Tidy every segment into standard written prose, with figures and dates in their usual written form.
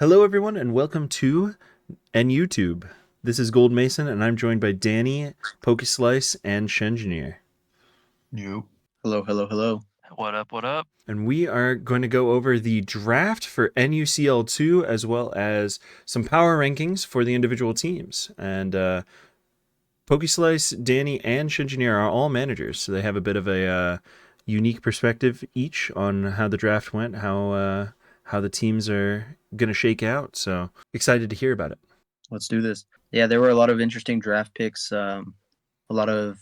Hello, everyone, and welcome to NUTube. This is Gold Mason, and I'm joined by Danny, pokeslice, and Shengineer. You. Hello, hello, hello. What up, what up? And we are going to go over the draft for NUCL 2 as well as some power rankings for the individual teams. And pokeslice, Danny, and Shengineer are all managers, so they have a bit of a unique perspective each on how the draft went, how the teams are going to shake out. So excited to hear about it. Let's do this. Yeah, there were a lot of interesting draft picks, a lot of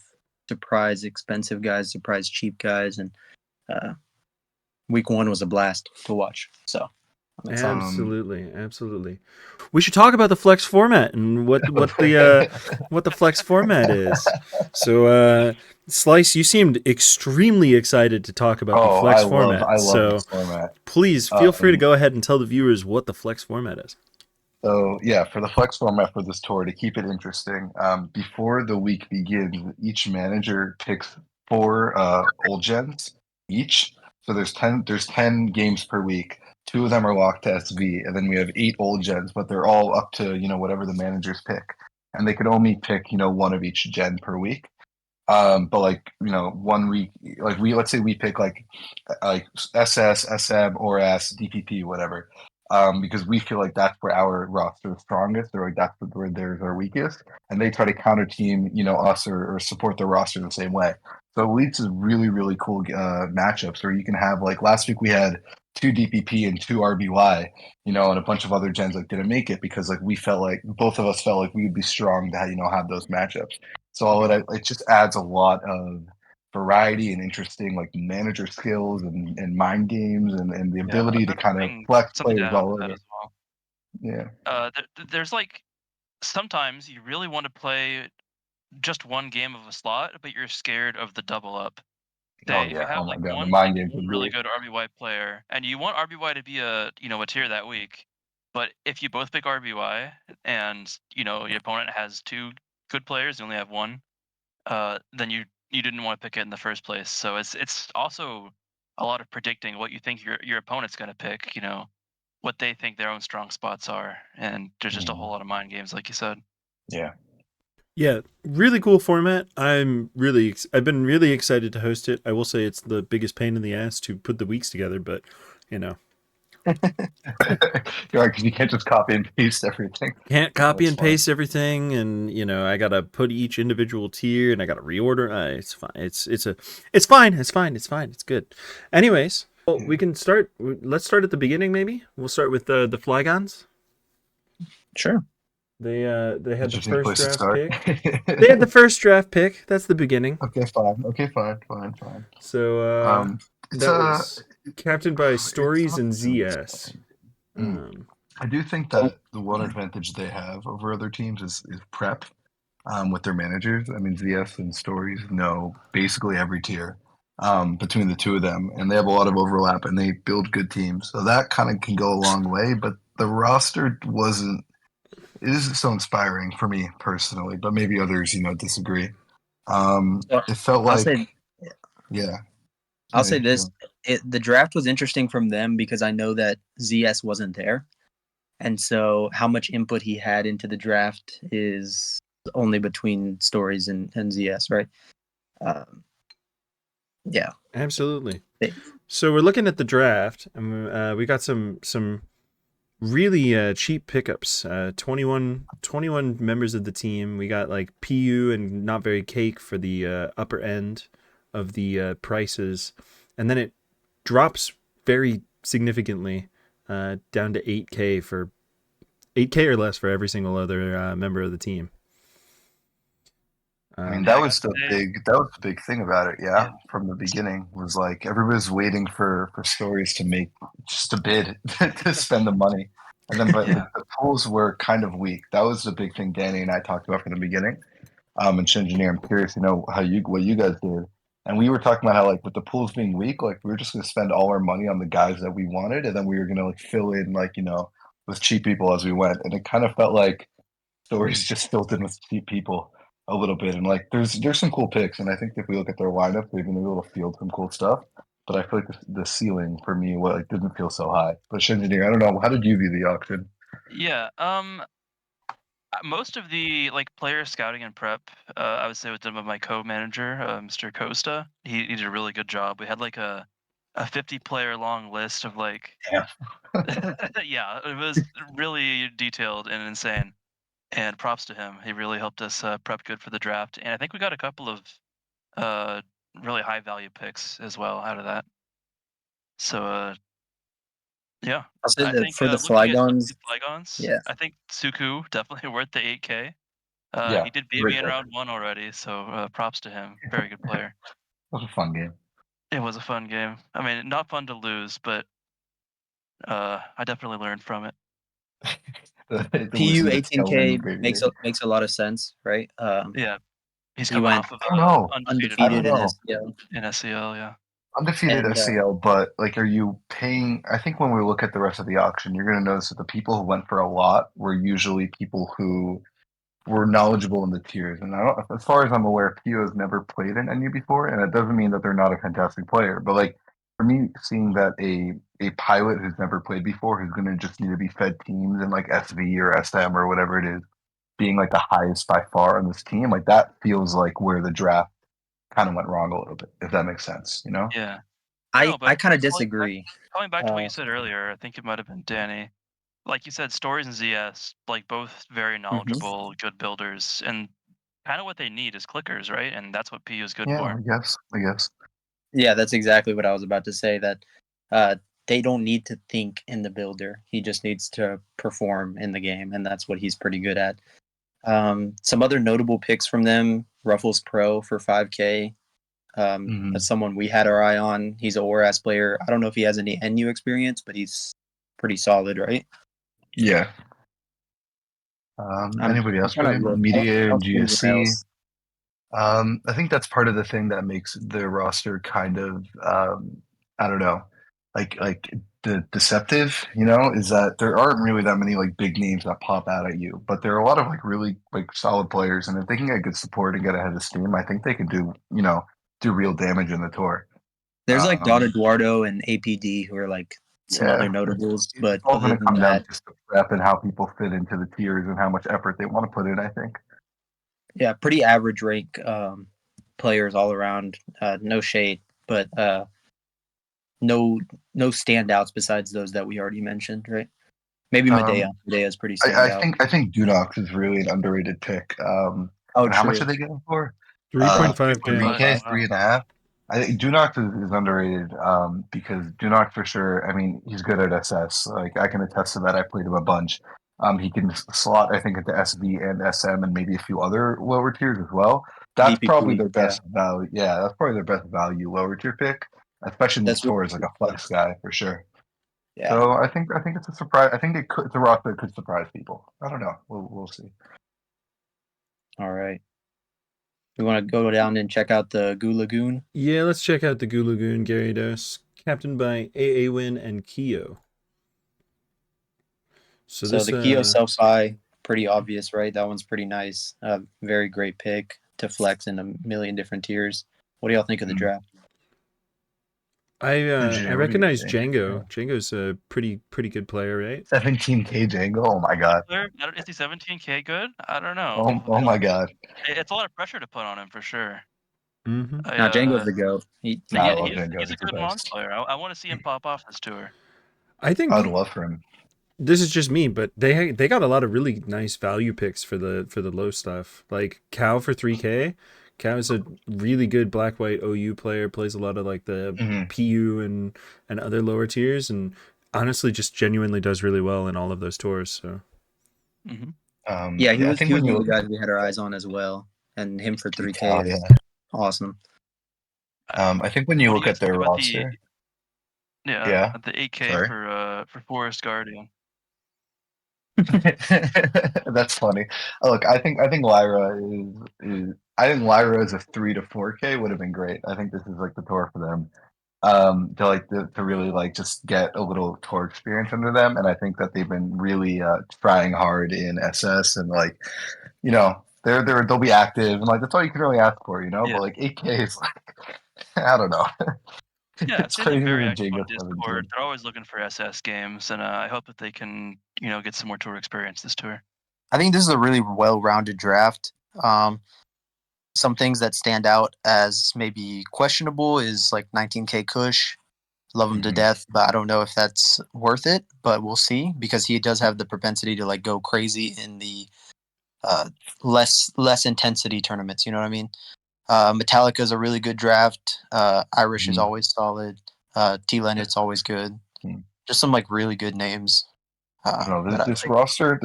surprise expensive guys, surprise cheap guys, and week one was a blast to watch. So absolutely. We should talk about the flex format and what the flex format is. So Slice, you seemed extremely excited to talk about the flex format. I love this format. Please feel free to go ahead and tell the viewers what the flex format is. So yeah, for the flex format for this tour, to keep it interesting, before the week begins, each manager picks 4 old gens each. So there's 10 games per week. 2 of them are locked to SV, and then we have 8 old gens, but they're all up to whatever the managers pick, and they can only pick one of each gen per week. But like 1 week, like let's say we pick like SS, SM, or S, DPP, whatever. Because we feel like that's where our roster is strongest, or like that's where theirs are weakest, and they try to counter team, us or support the roster the same way. So it leads to really, really cool matchups where you can have, like, last week we had 2 DPP and 2 RBY, and a bunch of other gens like didn't make it because like both of us felt like we would be strong to have those matchups. So it just adds a lot of variety and interesting like manager skills and mind games and the ability to kind of flex players all over. As well. Yeah. There's like sometimes you really want to play just one game of a slot, but you're scared of the double up. Oh If you yeah. have Oh my like god. one The mind games really good RBY player, and you want RBY to be a tier that week, but if you both pick RBY and your opponent has 2 good players, you only have one, then you didn't want to pick it in the first place. So it's also a lot of predicting what you think your opponent's going to pick, what they think their own strong spots are, and there's just a whole lot of mind games, like you said. Yeah, really cool format. I've been really excited to host it. I will say it's the biggest pain in the ass to put the weeks together, but You're right, because you can't just copy and paste everything. Can't copy and paste everything, and I gotta put each individual tier, and I gotta reorder. It's fine. It's fine. It's good. Anyways, well, we can start. Let's start at the beginning. Maybe we'll start with the Flygons. Sure. They had the first draft pick. They had the first draft pick. That's the beginning. Okay, fine. So that was captained by Stories and ZS. I do think that the one advantage they have over other teams is prep with their managers. I mean, ZS and Stories know basically every tier between the 2 of them, and they have a lot of overlap, and they build good teams. So that kind of can go a long way, but the roster isn't so inspiring for me personally, but maybe others, disagree. It felt like, I'll say this: the draft was interesting from them because I know that ZS wasn't there, and so how much input he had into the draft is only between Stories and ZS, right? Yeah, absolutely. So we're looking at the draft, and we got some really cheap pickups. 21 members of the team. We got like PU and Not Very Cake for the upper end of the prices, and then it drops very significantly down to 8K for 8K or less for every single other member of the team. I mean, that was the big thing about it. Yeah, from the beginning was like everybody's waiting for Stories to bid to spend the money, and then the pools were kind of weak. That was the big thing Danny and I talked about from the beginning. And Shengineer, I'm curious to know what you guys did. And we were talking about how, like, with the pools being weak, like, we were just going to spend all our money on the guys that we wanted, and then we were going to, like, fill in, like, with cheap people as we went. And it kind of felt like Stories just filled in with cheap people a little bit. And, like, there's some cool picks, and I think if we look at their lineup, they've been able to field some cool stuff. but I feel like the ceiling for me didn't feel so high. But Shinjini, I don't know. How did you view the auction? Yeah. Most of the player scouting and prep, I would say, was done by my co-manager, Mr. Costa. He did a really good job. We had like a 50-player long list of Yeah. yeah, it was really detailed and insane. And props to him. He really helped us prep good for the draft. And I think we got a couple of uh, really high value picks as well out of that. So yeah, I'll say I that think for the looking at Flygons, Flygons, yeah, I think Suku definitely worth the 8K. Yeah. He did beat Great me in pick. round 1 already, so props to him. Very good player. That was a fun game. It was a fun game. I mean, not fun to lose, but I definitely learned from it. To PU listen to Kelvin 18K great makes a lot of sense, right? Yeah, he's He coming went off of I don't know. undefeated I don't undefeated in know. SEO, in SCL. Yeah. Undefeated and SEL, but are you paying? I think when we look at the rest of the auction, you're going to notice that the people who went for a lot were usually people who were knowledgeable in the tiers. And I don't, as far as I'm aware, Pio has never played in NU before, and it doesn't mean that they're not a fantastic player. But for me, seeing that a pilot who's never played before, who's going to just need to be fed teams in SV or SM or whatever it is, being the highest by far on this team, that feels like where the draft kind of went wrong a little bit, if that makes sense, you know? Yeah. I No, but kind of calling back, disagree. calling back to what you said earlier, I think it might have been Danny. Like you said, Stories and ZS, both very knowledgeable, good builders, and kind of what they need is clickers, right? And that's what PU is good Yeah, for. I guess. Yeah, that's exactly what I was about to say. That they don't need to think in the builder. He just needs to perform in the game, and that's what he's pretty good at. Some other notable picks from them: Ruffles Pro for 5K. That's someone we had our eye on. He's a ORAS player. I don't know if he has any NU experience, but he's pretty solid, right? Yeah. Anybody else for them? Media and GSC. I think that's part of the thing that makes the roster kind of I don't know, like the deceptive, is that there aren't really that many big names that pop out at you, but there are a lot of really solid players, and if they can get good support and get ahead of steam, I think they can do real damage in the tour. There's Don Eduardo and APD who are some other notables, but it's all other going to than come down that, to just the prep and how people fit into the tiers and how much effort they want to put in, I think. yeah, pretty average rank players all around. No shade, but no standouts besides those that we already mentioned, right? Maybe Medea. Medea is pretty standout. I think Dunox is really an underrated pick. And how much are they getting for? 3.5K. 3K, 3.5. I think Dunox is underrated because Dunox for sure. I mean, he's good at SS. I can attest to that. I played him a bunch. He can slot, I think, into SV and SM and maybe a few other lower tiers as well. That's VPP, probably their best value. Yeah, that's probably their best value lower tier pick, especially in these tours, like a flex guy for sure. Yeah. So I think it's a surprise. I think it's a roster that could surprise people. I don't know. We'll see. All right. We want to go down and check out the Goo Lagoon. Yeah, let's check out the Goo Lagoon Garydos, captained by Win and Keo. So the Keo self-buy, pretty obvious, right? That one's pretty nice. Very great pick to flex in a million different tiers. What do y'all think of the draft? I recognize Django. Django's a pretty good player, right? 17K Django. Oh my god. Is he 17K good? I don't know. Oh my god. It's a lot of pressure to put on him for sure. Mm-hmm. Now Django's the GOAT. He's a good Mons player. I want to see him pop off this tour. I think I'd love for him. This is just me, but they got a lot of really nice value picks for the low stuff. Like Cow for 3K. Cow is a really good black white OU player. Plays a lot of the PU and other lower tiers, and honestly, just genuinely does really well in all of those tours. So. Mm-hmm. Yeah, he was one of the guys we had our eyes on as well, and him for 3K is awesome. I think when you look at their roster, the 8K for Forest Guardian. That's funny. Look, I think Lyra is I think Lyra as a 3 to 4K would have been great. I think this is the tour for them. To really just get a little tour experience under them, and I think that they've been really trying hard in SS and they'll be active and that's all you can really ask for, But 8K is I don't know. Yeah, It's they're crazy very that active on Jacob Discord. 17. They're always looking for SS games, and I hope that they can, get some more tour experience this tour. I think this is a really well-rounded draft. Some things that stand out as maybe questionable is like 19K Kush. Love him to death, but I don't know if that's worth it. But we'll see, because he does have the propensity to like go crazy in the less intensity tournaments. You know what I mean? Metallica is a really good draft. Irish is always solid. T-Len, it's always good. Just some like really good names. No, this roster,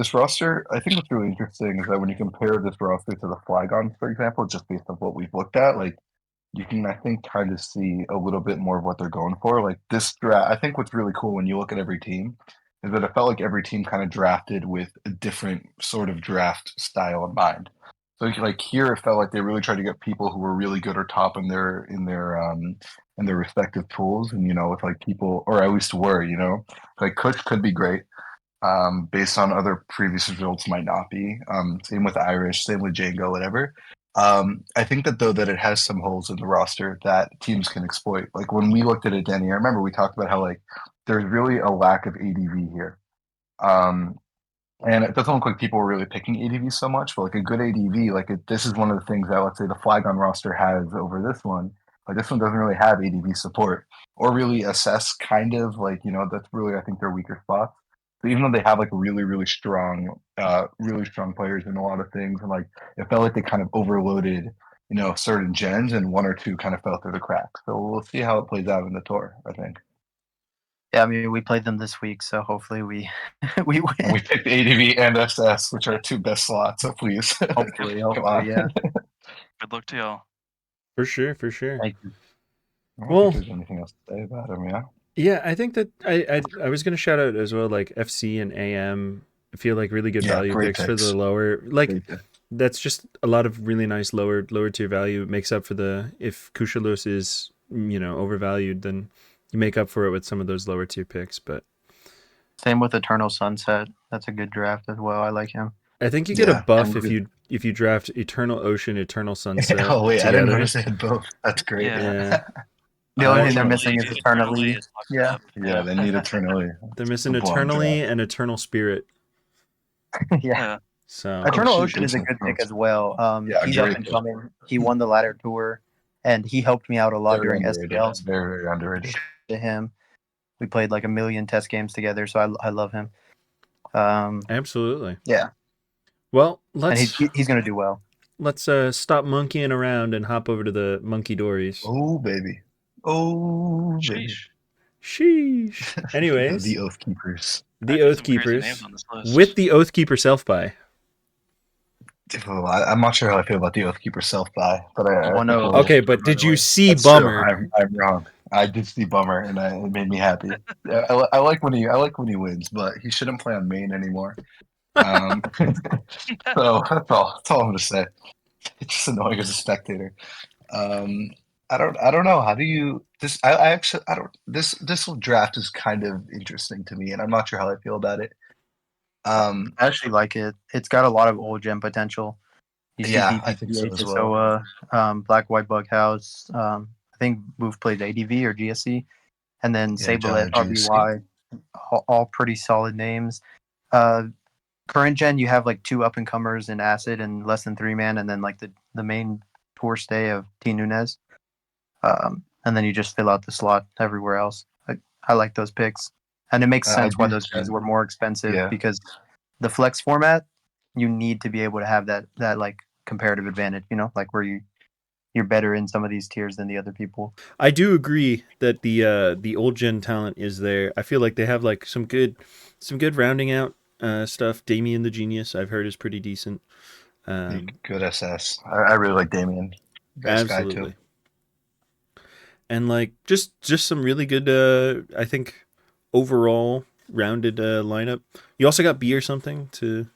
I think what's really interesting is that when you compare this roster to the Flygons, for example, just based on what we've looked at, like you can, I think, kind of see a little bit more of what they're going for. Like this draft, I think what's really cool when you look at every team is that it felt like every team kind of drafted with a different sort of draft style in mind. So like here, it felt like they really tried to get people who were really good or top in their respective tools, and with like people, or at least were, like Kush could be great. Based on other previous results might not be. Same with Irish, same with Django, whatever. I think that though that it has some holes in the roster that teams can exploit. Like when we looked at it, Danny, I remember we talked about how like there's really a lack of ADV here. And it doesn't look like people were really picking ADV so much, but like a good ADV, this is one of the things that, let's say, the Flygon roster has over this one. Like this one doesn't really have ADV support or really assess kind of like, that's really, I think, their weaker spots. So even though they have like really strong players in a lot of things, and like it felt like they kind of overloaded, certain gens, and one or two kind of fell through the cracks. So we'll see how it plays out in the tour, I think. Yeah, I mean, we played them this week, so hopefully we win. And we picked ADV and SS, which are our two best slots. So please, hopefully, yeah. Good luck to y'all. For sure. Thank you. I don't think there's anything else to say about him. Yeah. Yeah, I think that I was gonna shout out as well, like FC and AM. I feel like really good value picks for the lower. Like that's just a lot of really nice lower tier value. It makes up for the, if Kushalos is overvalued, then you make up for it with some of those lower tier picks. But same with Eternal Sunset. That's a good draft as well. I like him. I think you get a buff if you draft Eternal Ocean, Eternal Sunset. Oh wait, together. I didn't notice they had both. That's great. Yeah. The only thing they're missing is Eternally. Yeah, they need Eternally. They're missing Eternally and Eternal Spirit. Yeah. So Eternal Ocean is a good pick as well. He's up and coming. He won the ladder tour, and he helped me out a lot during SPL. Very underrated. To him, we played like 1 million test games together, so I love him. Absolutely. Yeah. Well, he's gonna do well. Let's stop monkeying around and hop over to the Munkidoris. Oh baby. Oh baby. Sheesh. Anyways, the Oath Keepers. The Oath Keepers with the Oath Keeper self buy. Oh, I'm not sure how I feel about the Oath Keeper self buy, but okay. But did you see Bummer? I'm wrong. I did see Bummer, and it made me happy. I like when he wins, but he shouldn't play on main anymore. So that's all I'm gonna say. It's just annoying as a spectator. I don't know. How do you this? I don't. This draft is kind of interesting to me, and I'm not sure how I feel about it. I actually like it. It's got a lot of old gen potential. I think so as well. Black White Bug House. I think Move played ADV or GSC, and then Sablelet, RBY. All pretty solid names. Current gen, you have like 2 up and comers in Acid and less than 3-man, and then like the main tour stay of T Nunez. And then you just fill out the slot everywhere else. I like those picks, and it makes sense why those guys were more expensive because the flex format, you need to be able to have that like comparative advantage. Like where you're better in some of these tiers than the other people. I do agree that the old gen talent is there. I feel like they have like some good rounding out stuff. Damien the Genius, I've heard, is pretty decent. Good SS. I really like Damien. Best absolutely. Guy too. And like just some really good, I think, overall rounded lineup. You also got B or something to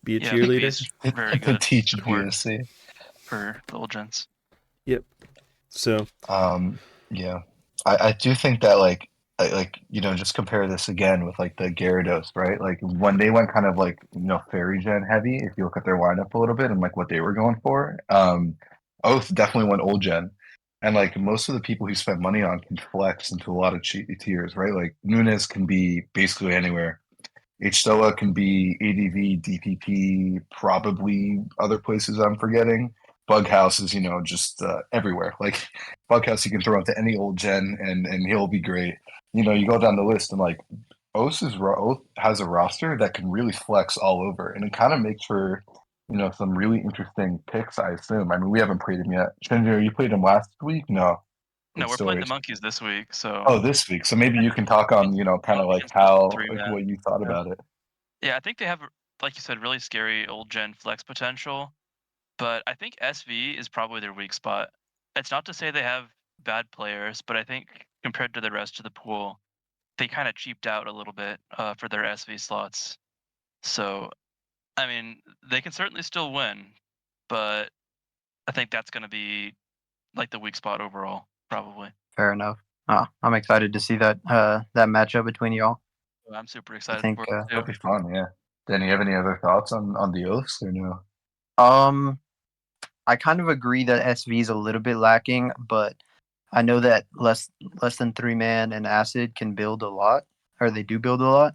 be a cheerleader. Very good. To teach BSC for the old gents. Yep. So. Yeah, I do think that like just compare this again with like the Garydos, right? Like when they went kind of like fairy gen heavy, if you look at their lineup a little bit and like what they were going for, Oath definitely went old gen. And like most of the people who spent money on can flex into a lot of tiers, right? Like Nunes can be basically anywhere. H-Stoa can be ADV, DPP, probably other places I'm forgetting. Bughouse is, just everywhere. Like Bughouse, you can throw into any old gen and he'll be great. You go down the list and like Oath has a roster that can really flex all over, and it kind of makes for some really interesting picks. I assume. I mean, we haven't played him yet. Shinjiro, you played him last week? No. No, Good we're playing the stories. Monkeys this week, so. Oh, this week. So maybe you can talk on kind of like what you thought about it. Yeah, I think they have, like you said, really scary old gen flex potential, but I think SV is probably their weak spot. It's not to say they have bad players, but I think compared to the rest of the pool, they kind of cheaped out a little bit for their SV slots. So, I mean, they can certainly still win, but I think that's going to be like the weak spot overall, probably. Fair enough. I'm excited to see that matchup between y'all. I'm super excited think, for it too. That'll be fun, yeah. Dan, you have any other thoughts on the Oaths or no? I kind of agree that SV is a little bit lacking, but I know that less than 3-man and Acid can build a lot, or they do build a lot,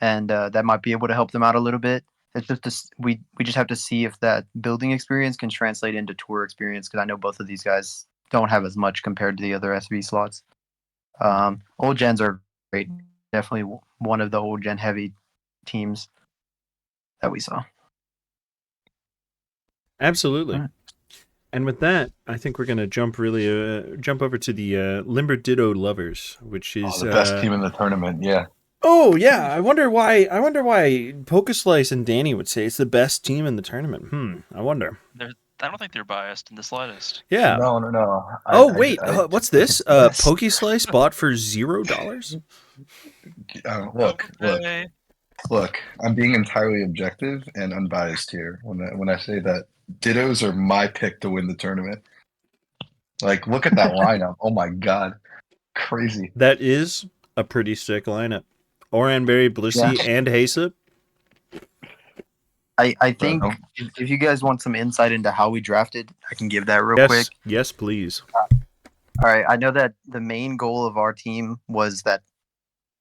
and that might be able to help them out a little bit. It's just we just have to see if that building experience can translate into tour experience, because I know both of these guys don't have as much compared to the other SV slots. Old gens are great. Definitely one of the old gen heavy teams that we saw. Absolutely. Right. And with that, I think we're going to jump over to the Limber Ditto Lovers, which is the best team in the tournament. Yeah. Oh yeah, I wonder why pokeslice and Danny would say it's the best team in the tournament. I wonder. I don't think they're biased in the slightest. Yeah. No. Wait, what's this? Pokeslice bought for $0? Look. I'm being entirely objective and unbiased here when I say that Dittos are my pick to win the tournament. Like, look at that lineup. Oh my god, crazy! That is a pretty sick lineup. Oranberry, Blissey, and Hasep. I think if you guys want some insight into how we drafted, I can give that real quick. Yes, please. All right. I know that the main goal of our team was that,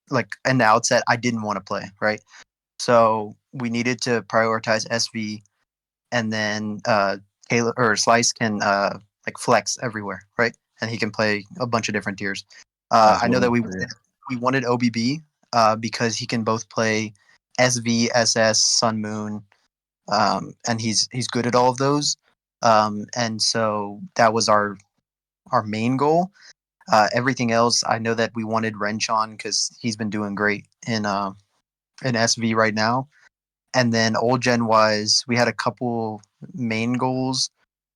like, in the outset, I didn't want to play, right? So we needed to prioritize SV, and then Taylor or Slice can like flex everywhere, right? And he can play a bunch of different tiers. I know that we wanted OBB because he can both play SV, SS, Sun Moon, and he's good at all of those. And so that was our main goal. Everything else, I know that we wanted Wrench on because he's been doing great in SV right now. And then old gen wise, we had a couple main goals.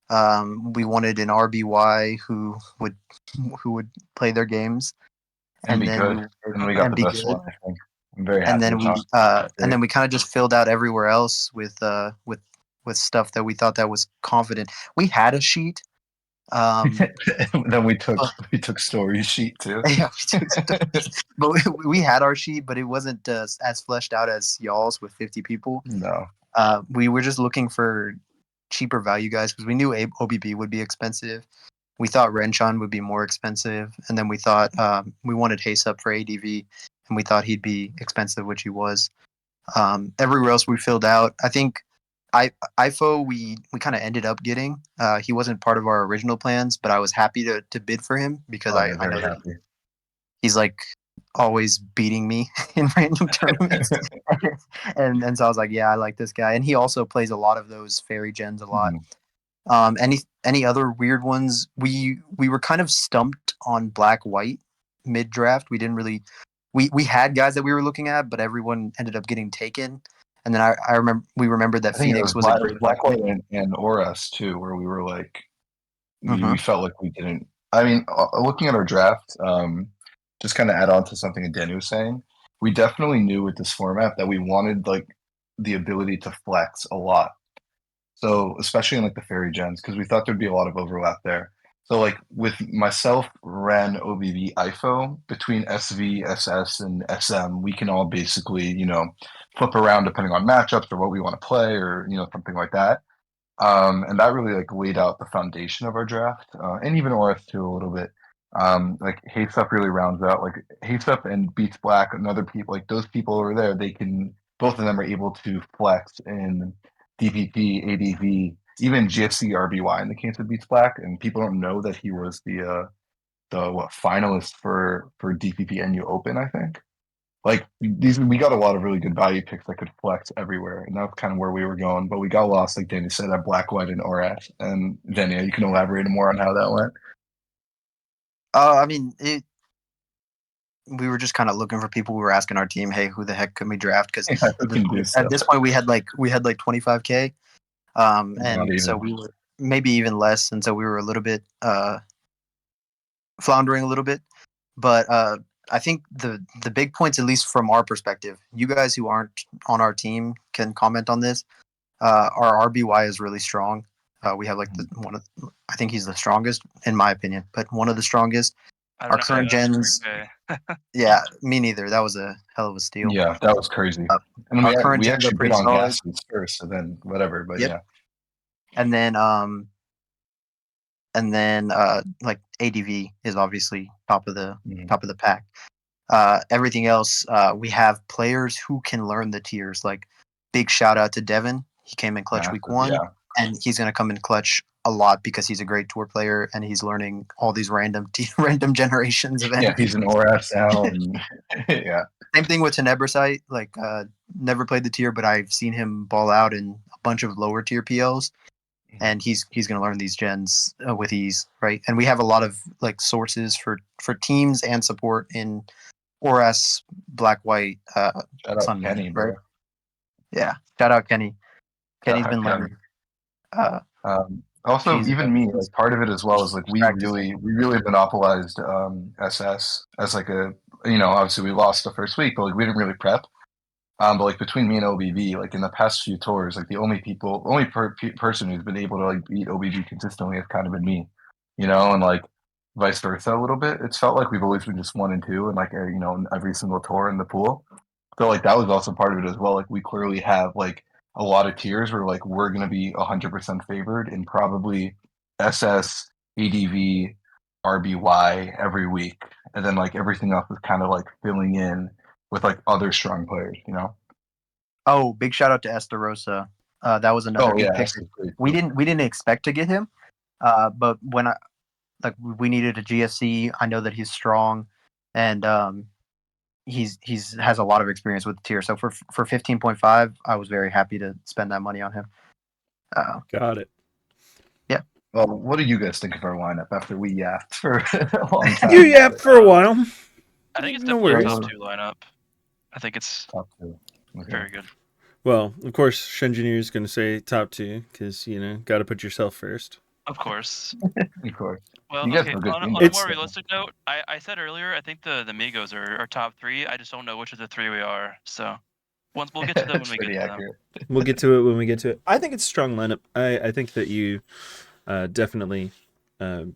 We wanted an RBY who would play their games, and then we got the best one. I think I'm very happy. And then we kind of just filled out everywhere else with stuff that we thought that was confident. We had a sheet. Then we took Story's sheet too. Yeah, but we had our sheet, but it wasn't as fleshed out as y'all's with 50 people. No. We were just looking for cheaper value guys because we knew OBB would be expensive. We thought Renchon would be more expensive, and then we thought we wanted Haseup for ADV, and we thought he'd be expensive, which he was. Everywhere else we filled out. I think IFO we kind of ended up getting. He wasn't part of our original plans, but I was happy to bid for him because I know that he's like always beating me in random tournaments. and so I was like, yeah, I like this guy. And he also plays a lot of those fairy gens a lot. Any other weird ones? We were kind of stumped on black white mid draft. We didn't really we had guys that we were looking at, but everyone ended up getting taken. And then I remembered that Phoenix was a great black white and Oras too, where we were like we felt like we didn't. I mean, looking at our draft, just kind of add on to something that Danny was saying. We definitely knew with this format that we wanted like the ability to flex a lot. So especially in like the fairy gens, because we thought there'd be a lot of overlap there. So like with myself, Ren, OBB, IFO, between SV, SS, and SM, we can all basically, flip around depending on matchups or what we want to play or, something like that. And that really like laid out the foundation of our draft, and even OS2 a little bit. Like Hates Up really rounds out like Hates Up and Beats Black and other people like those people over there. They can both of them are able to flex in DPP, ADV, even GFC RBY in the case of Beats Black, and people don't know that he was the finalist for DPP NU Open, I think. Like we got a lot of really good value picks that could flex everywhere, and that's kind of where we were going. But we got lost, like Danny said, at Black, White, and ORAS. And Danny, you can elaborate more on how that went. I mean, we were just kind of looking for people. We were asking our team, "Hey, who the heck can we draft?" Because at this point, we had like 25K, and so we were maybe even less, and so we were a little bit floundering a little bit. But I think the big points, at least from our perspective, you guys who aren't on our team can comment on this. Our RBY is really strong. We have like I think he's the strongest in my opinion, but one of the strongest. Our current gens, yeah, me neither. That was a hell of a steal. Yeah, that was crazy. And we actually bid on gases first, so then whatever. But yeah, and then like ADV is obviously top of the pack. Everything else, we have players who can learn the tiers. Like big shout out to Devin. He came in clutch week 1, and he's gonna come in clutch a lot because he's a great tour player and he's learning all these random generations of yeah, he's an ORAS now. Yeah. Same thing with Tenebrosite. Like never played the tier, but I've seen him ball out in a bunch of lower tier PLs. And he's going to learn these gens with ease, right? And we have a lot of like sources for teams and support in ORAS, Black, White, shout out Kenny, right? bro. Yeah, shout out Kenny. Kenny's been learning. Also, even me, like part of it as well is like we really monopolized SS as like a obviously we lost the first week, but like we didn't really prep. But like between me and OBB, like in the past few tours, like the only person who's been able to like beat OBB consistently has kind of been me, and like vice versa a little bit. It's felt like we've always been just 1 and 2, and like in every single tour in the pool. So like that was also part of it as well. Like we clearly have like a lot of tiers where like we're gonna be 100% favored in probably SS, ADV, RBY every week, and then like everything else is kind of like filling in with like other strong players, Oh, big shout out to Estarosa. That was another good pick. We didn't expect to get him, but when we needed a GSC, I know that he's strong, and he's has a lot of experience with the tier. So for 15.5, I was very happy to spend that money on him. Got it. Yeah. Well, what do you guys think of our lineup after we yapped for a long time? You yapped for a while. I think it's definitely a top 2 lineup. I think it's top 2. Okay. Very good. Well, of course, Shenjineer is going to say top 2 because, got to put yourself first. Of course. Of course. Well, okay, on a more realistic note, I said earlier, I think the Amigos are top 3. I just don't know which of the 3 we are. So we'll get to them when we get to them. We'll get to it when we get to it. I think it's a strong lineup. I think that you definitely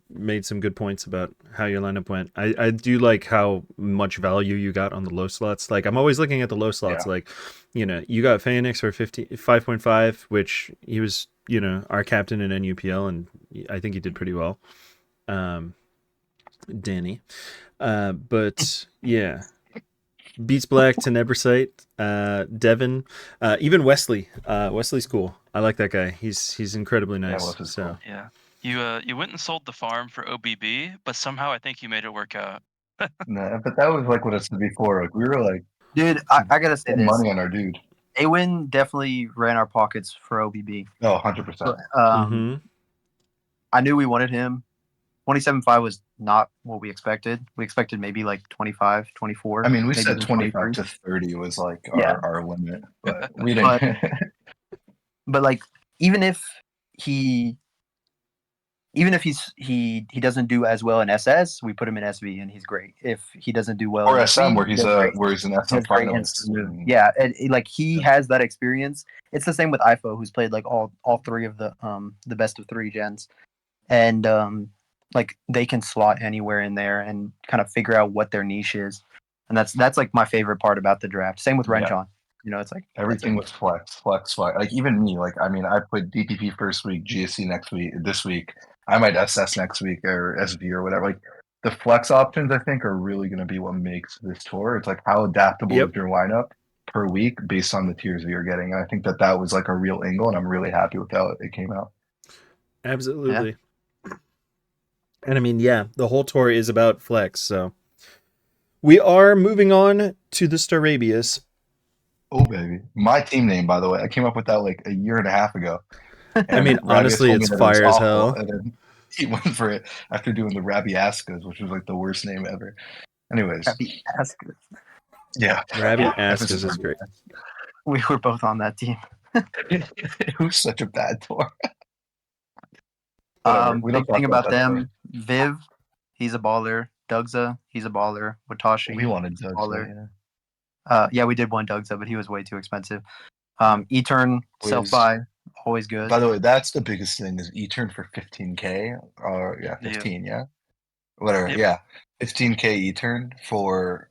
made some good points about how your lineup went. I do like how much value you got on the low slots. Like I'm always looking at the low slots. Yeah. Like, you got Phoenix for 5.5, which he was, our captain in NUPL, and I think he did pretty well. Danny. But yeah. Beats Black, Tenebrosite, Devin, even Wesley. Wesley's cool. I like that guy. He's incredibly nice. Yeah, so cool. Yeah. You went and sold the farm for OBB, but somehow I think you made it work out. Nah, but that was like what I said before. Like we were like, dude, I gotta say this. Money on our dude. Awin definitely ran our pockets for OBB. Oh, 100%. I knew we wanted him. 27.5 was not what we expected. We expected maybe like 25, 24. I mean, we said 25 to 30 was like our limit, but we didn't. But like, even if he doesn't do as well in SS, we put him in SV and he's great. If he doesn't do well or in SM, where he's an SM finalist. Yeah, and like he has that experience. It's the same with IFO, who's played like all 3 of the best of 3 gens, and like they can slot anywhere in there and kind of figure out what their niche is, and that's like my favorite part about the draft. Same with Renchon. it's like Everything was flex. Like even me, like I mean, I put DPP first week, GSC next week, this week. I might SS next week or SV or whatever. Like the flex options, I think, are really going to be what makes this tour. It's like how adaptable is your lineup per week based on the tiers that you're getting. And I think that was like a real angle, and I'm really happy with how it came out. Absolutely. And I mean, yeah, the whole tour is about flex. So we are moving on to the Starabias. Oh baby, my team name, by the way, I came up with that like a year and a half ago. I mean, honestly, it's fire as hell. And then he went for it after doing the Rabiascas, which was like the worst name ever. Anyways, Rabiascas. Yeah, Rabiascas is great. We were both on that team. It was such a bad tour. Big thing about them, Viv, he's a baller. Dugza, he's a baller. Watashi, we wanted Dugza, yeah, we did want Dugza, but he was way too expensive. E-turn, self-buy, always good. By the way, that's the biggest thing is E-turn for 15K. 15, whatever, 15K E-turn for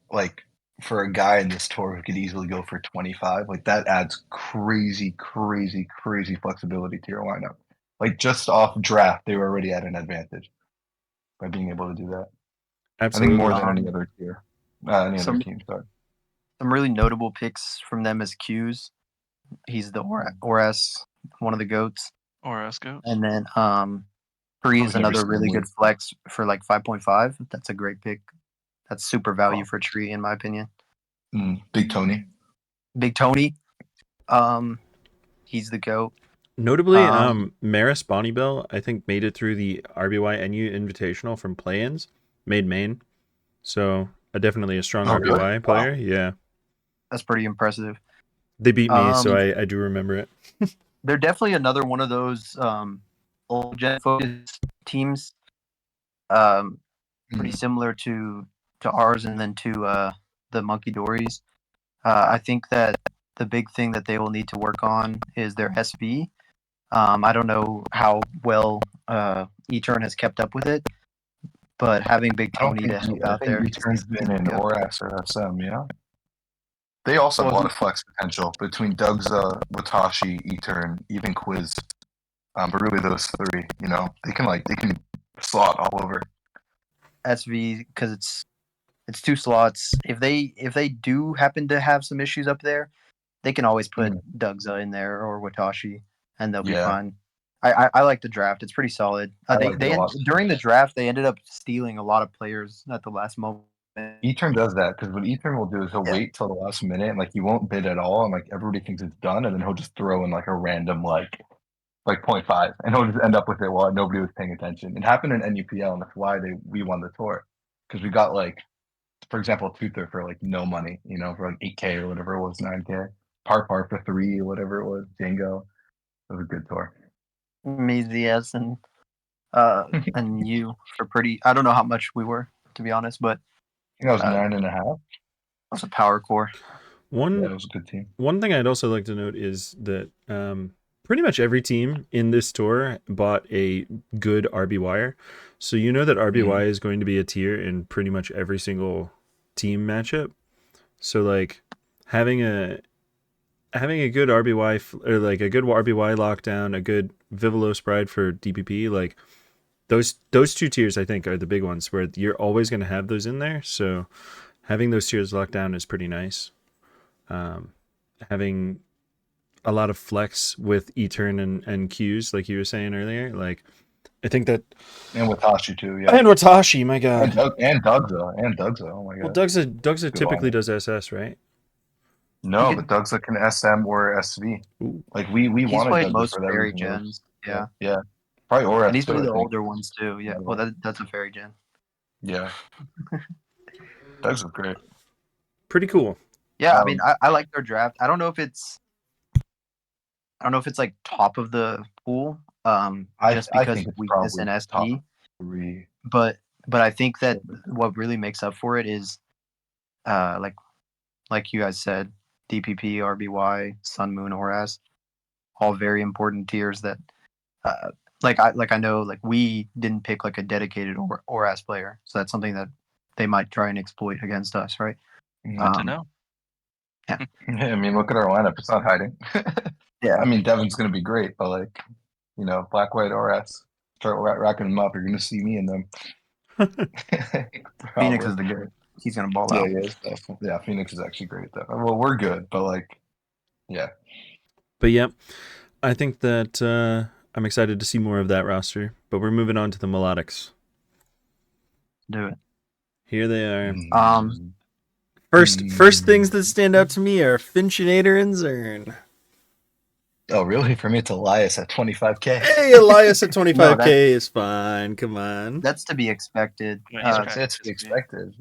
a guy in this tour who could easily go for 25. Like that adds crazy flexibility to your lineup. Like just off draft, they were already at an advantage by being able to do that. Absolutely. I think more than any other tier, other team. Sorry. Some really notable picks from them is Q's. He's the Oras, one of the goats. Oras goat. And then Free is another really good flex for like 5.5. That's a great pick. That's super value for Tree, in my opinion. Big Tony. He's the goat. Notably, Maris Bonnybell, I think, made it through the RBY NU Invitational from play-ins, made main. So definitely a strong RBY player. Wow. Yeah. That's pretty impressive. They beat me, so I do remember it. They're definitely another one of those old gen focused teams. Pretty similar to ours and then to the Munkidoris. I think that the big thing that they will need to work on is their SV. I don't know how well E-turn has kept up with it, but having Big Tony to help out there. E-turn's been in Oras or SM, yeah. They also have a lot of flex potential between Dugza, Watashi, E-turn, even Quiz. But really those three, they can slot all over. SV, because it's two slots. If they do happen to have some issues up there, they can always put Dugza in there or Watashi, and they'll be fine. I like the draft. It's pretty solid. During the draft they ended up stealing a lot of players at the last moment. E-turn does that because what E-turn will do is he'll wait till the last minute and he won't bid at all, and everybody thinks it's done, and then he'll just throw in a random 0.5, and he'll just end up with it while nobody was paying attention. It happened in NUPL, and that's why we won the tour, because we got for example, Tuther for no money, for 8K or whatever it was, 9K, Par for 3 or whatever it was, Django. It was a good tour. Me, ZS, and you for pretty. I don't know how much we were, to be honest, but I think that was 9.5. That was a power core. It was a good team. One thing I'd also like to note is that pretty much every team in this tour bought a good RBYer. So that RBY is going to be a tier in pretty much every single team matchup. So having a good RBY or a good RBY lockdown, a good Vivalo Sprite for DPP, those two tiers I think are the big ones where you're always going to have those in there. So having those tiers locked down is pretty nice. Having a lot of flex with E-turn and Qs, like you were saying earlier, I think that, and Watashi too, and Watashi, my god, and Dugza, oh my god. Well, Dugza typically does SS, right? No, but Dugza can SM or SV. Ooh. We wanted played Dugza most for that fairy reason. gens. Yeah. Probably Oras. And he's played the older ones too. Yeah. Well, that's a fairy gen. Yeah. Dugza's great. Pretty cool. Yeah, I mean, I like their draft. I don't know if it's top of the pool. Just because of weakness in SP. But I think that what really makes up for it is, like you guys said, DPP, RBY, Sun, Moon, Oras, all very important tiers that, I know we didn't pick a dedicated Oras player, so that's something that they might try and exploit against us, right? Good to know. I mean, look at our lineup. It's not hiding. Yeah. I mean, Devin's going to be great, but like, you know, Black, White, RS, start racking them up. You're going to see me in them. Phoenix is the good. He's gonna ball out. Yeah, he is. Definitely. Yeah, Phoenix is actually great though. Well, we're good, but like, yeah. But yeah, I think that I'm excited to see more of that roster. But we're moving on to the Milotics. Do it. Here they are. Um, First things that stand out to me are Finchinator and Zern. Oh, really? For me, it's Elias at 25K. Hey, Elias at 25K No, is fine. Come on. that's to be expected. Yeah, he's It's to be expected.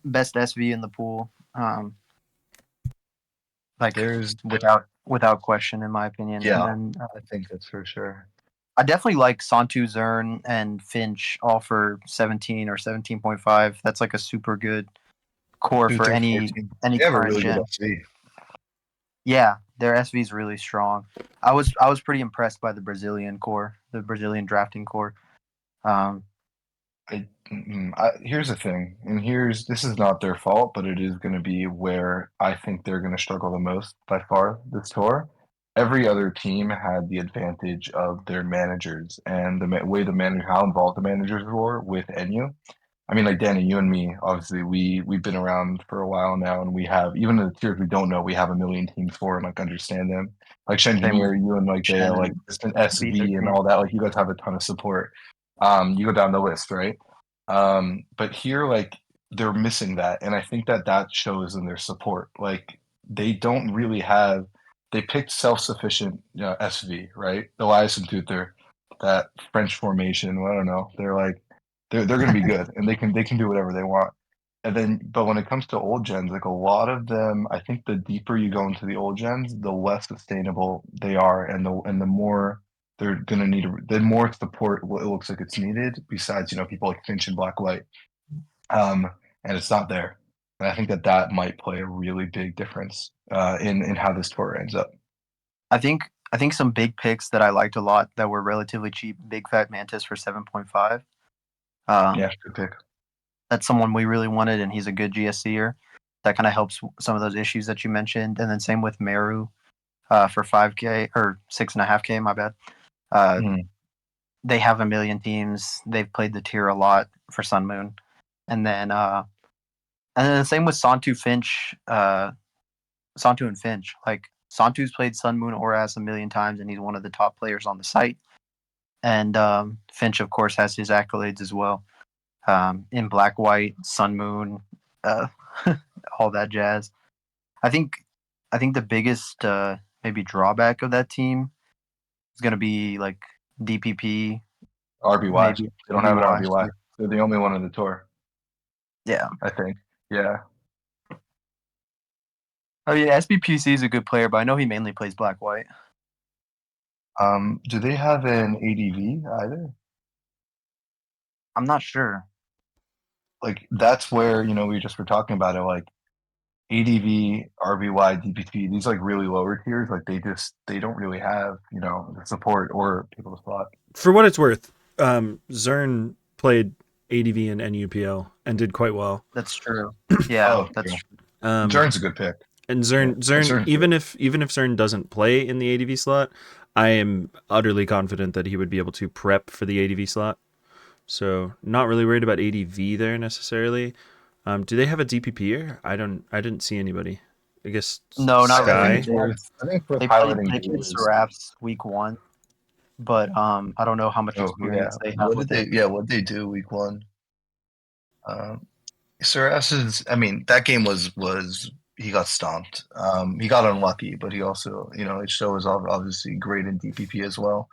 Best SV in the pool. Like There's, without question, in my opinion. yeah, And then, I think that's for sure. I definitely like Santu, Zern, and Finch all for 17 or 17.5. That's like a super good core Dude, for they're any 14. any They have a current really gen. good SV. Yeah, their SV is really strong. I was pretty impressed by the Brazilian core, the Brazilian drafting core. Here's the thing, and this is not their fault, but it is going to be where I think they're going to struggle the most by far this tour. Every other team had the advantage of their managers and how involved the managers were with NU. I mean, like Danny, you and me, obviously, we've been around for a while now, and we have even the tiers we don't know, we have a million teams for and like understand them. Like Shenjinier, you and like Dale, like Distant SV and all that. Like you guys have a ton of support. You go down the list, right? But here, like they're missing that, and I think that shows in their support. Like they don't really have. They picked self-sufficient SV, right? Elias and Tuther, that French formation. Well, I don't know. They're going to be good, and they can do whatever they want. And then, but when it comes to old gens, like a lot of them, I think the deeper you go into the old gens, the less sustainable they are, and the more they're going to need the more support. It looks like it's needed. Besides, people like Finch and Black White, and it's not there. And I think that might play a really big difference in how this tour ends up. I think some big picks that I liked a lot that were relatively cheap. Big Fat Mantis for 7.5. Yeah, good pick. That's someone we really wanted, and he's a good GSCer. That kind of helps some of those issues that you mentioned. And then same with Meru for 5K or 6.5K. My bad. They have a million teams. They've played the tier a lot for Sun Moon, and then same with Santu Finch. Santu and Finch, like Santu's played Sun Moon Oras a million times, and he's one of the top players on the site. And Finch, of course, has his accolades as well. In Black White, Sun Moon, all that jazz. I think the biggest maybe drawback of that team is going to be like DPP. RBY. They don't have an RBY. So. They're the only one on the tour. Yeah. I think. Yeah. I mean, SBPC is a good player, but I know he mainly plays Black White. Do they have an ADV either? I'm not sure. Like that's where we just were talking about it. Like ADV, RBY, DPP, these like really lower tiers. Like they don't really have the support or people to spot. For what it's worth, Zern played ADV and NUPL and did quite well. That's true. Yeah, that's true. Zern's a good pick. And Zern, even if Zern doesn't play in the ADV slot, I am utterly confident that he would be able to prep for the ADV slot. So not really worried about ADV there necessarily. Do they have a DPPer? I didn't see anybody. I guess no, not Sky. really. I think they played Seraphs week 1, but I don't know how much experience they have. What did they do week 1? Seraphs is. I mean, that game was he got stomped. He got unlucky, but he also his show is obviously great in DPP as well.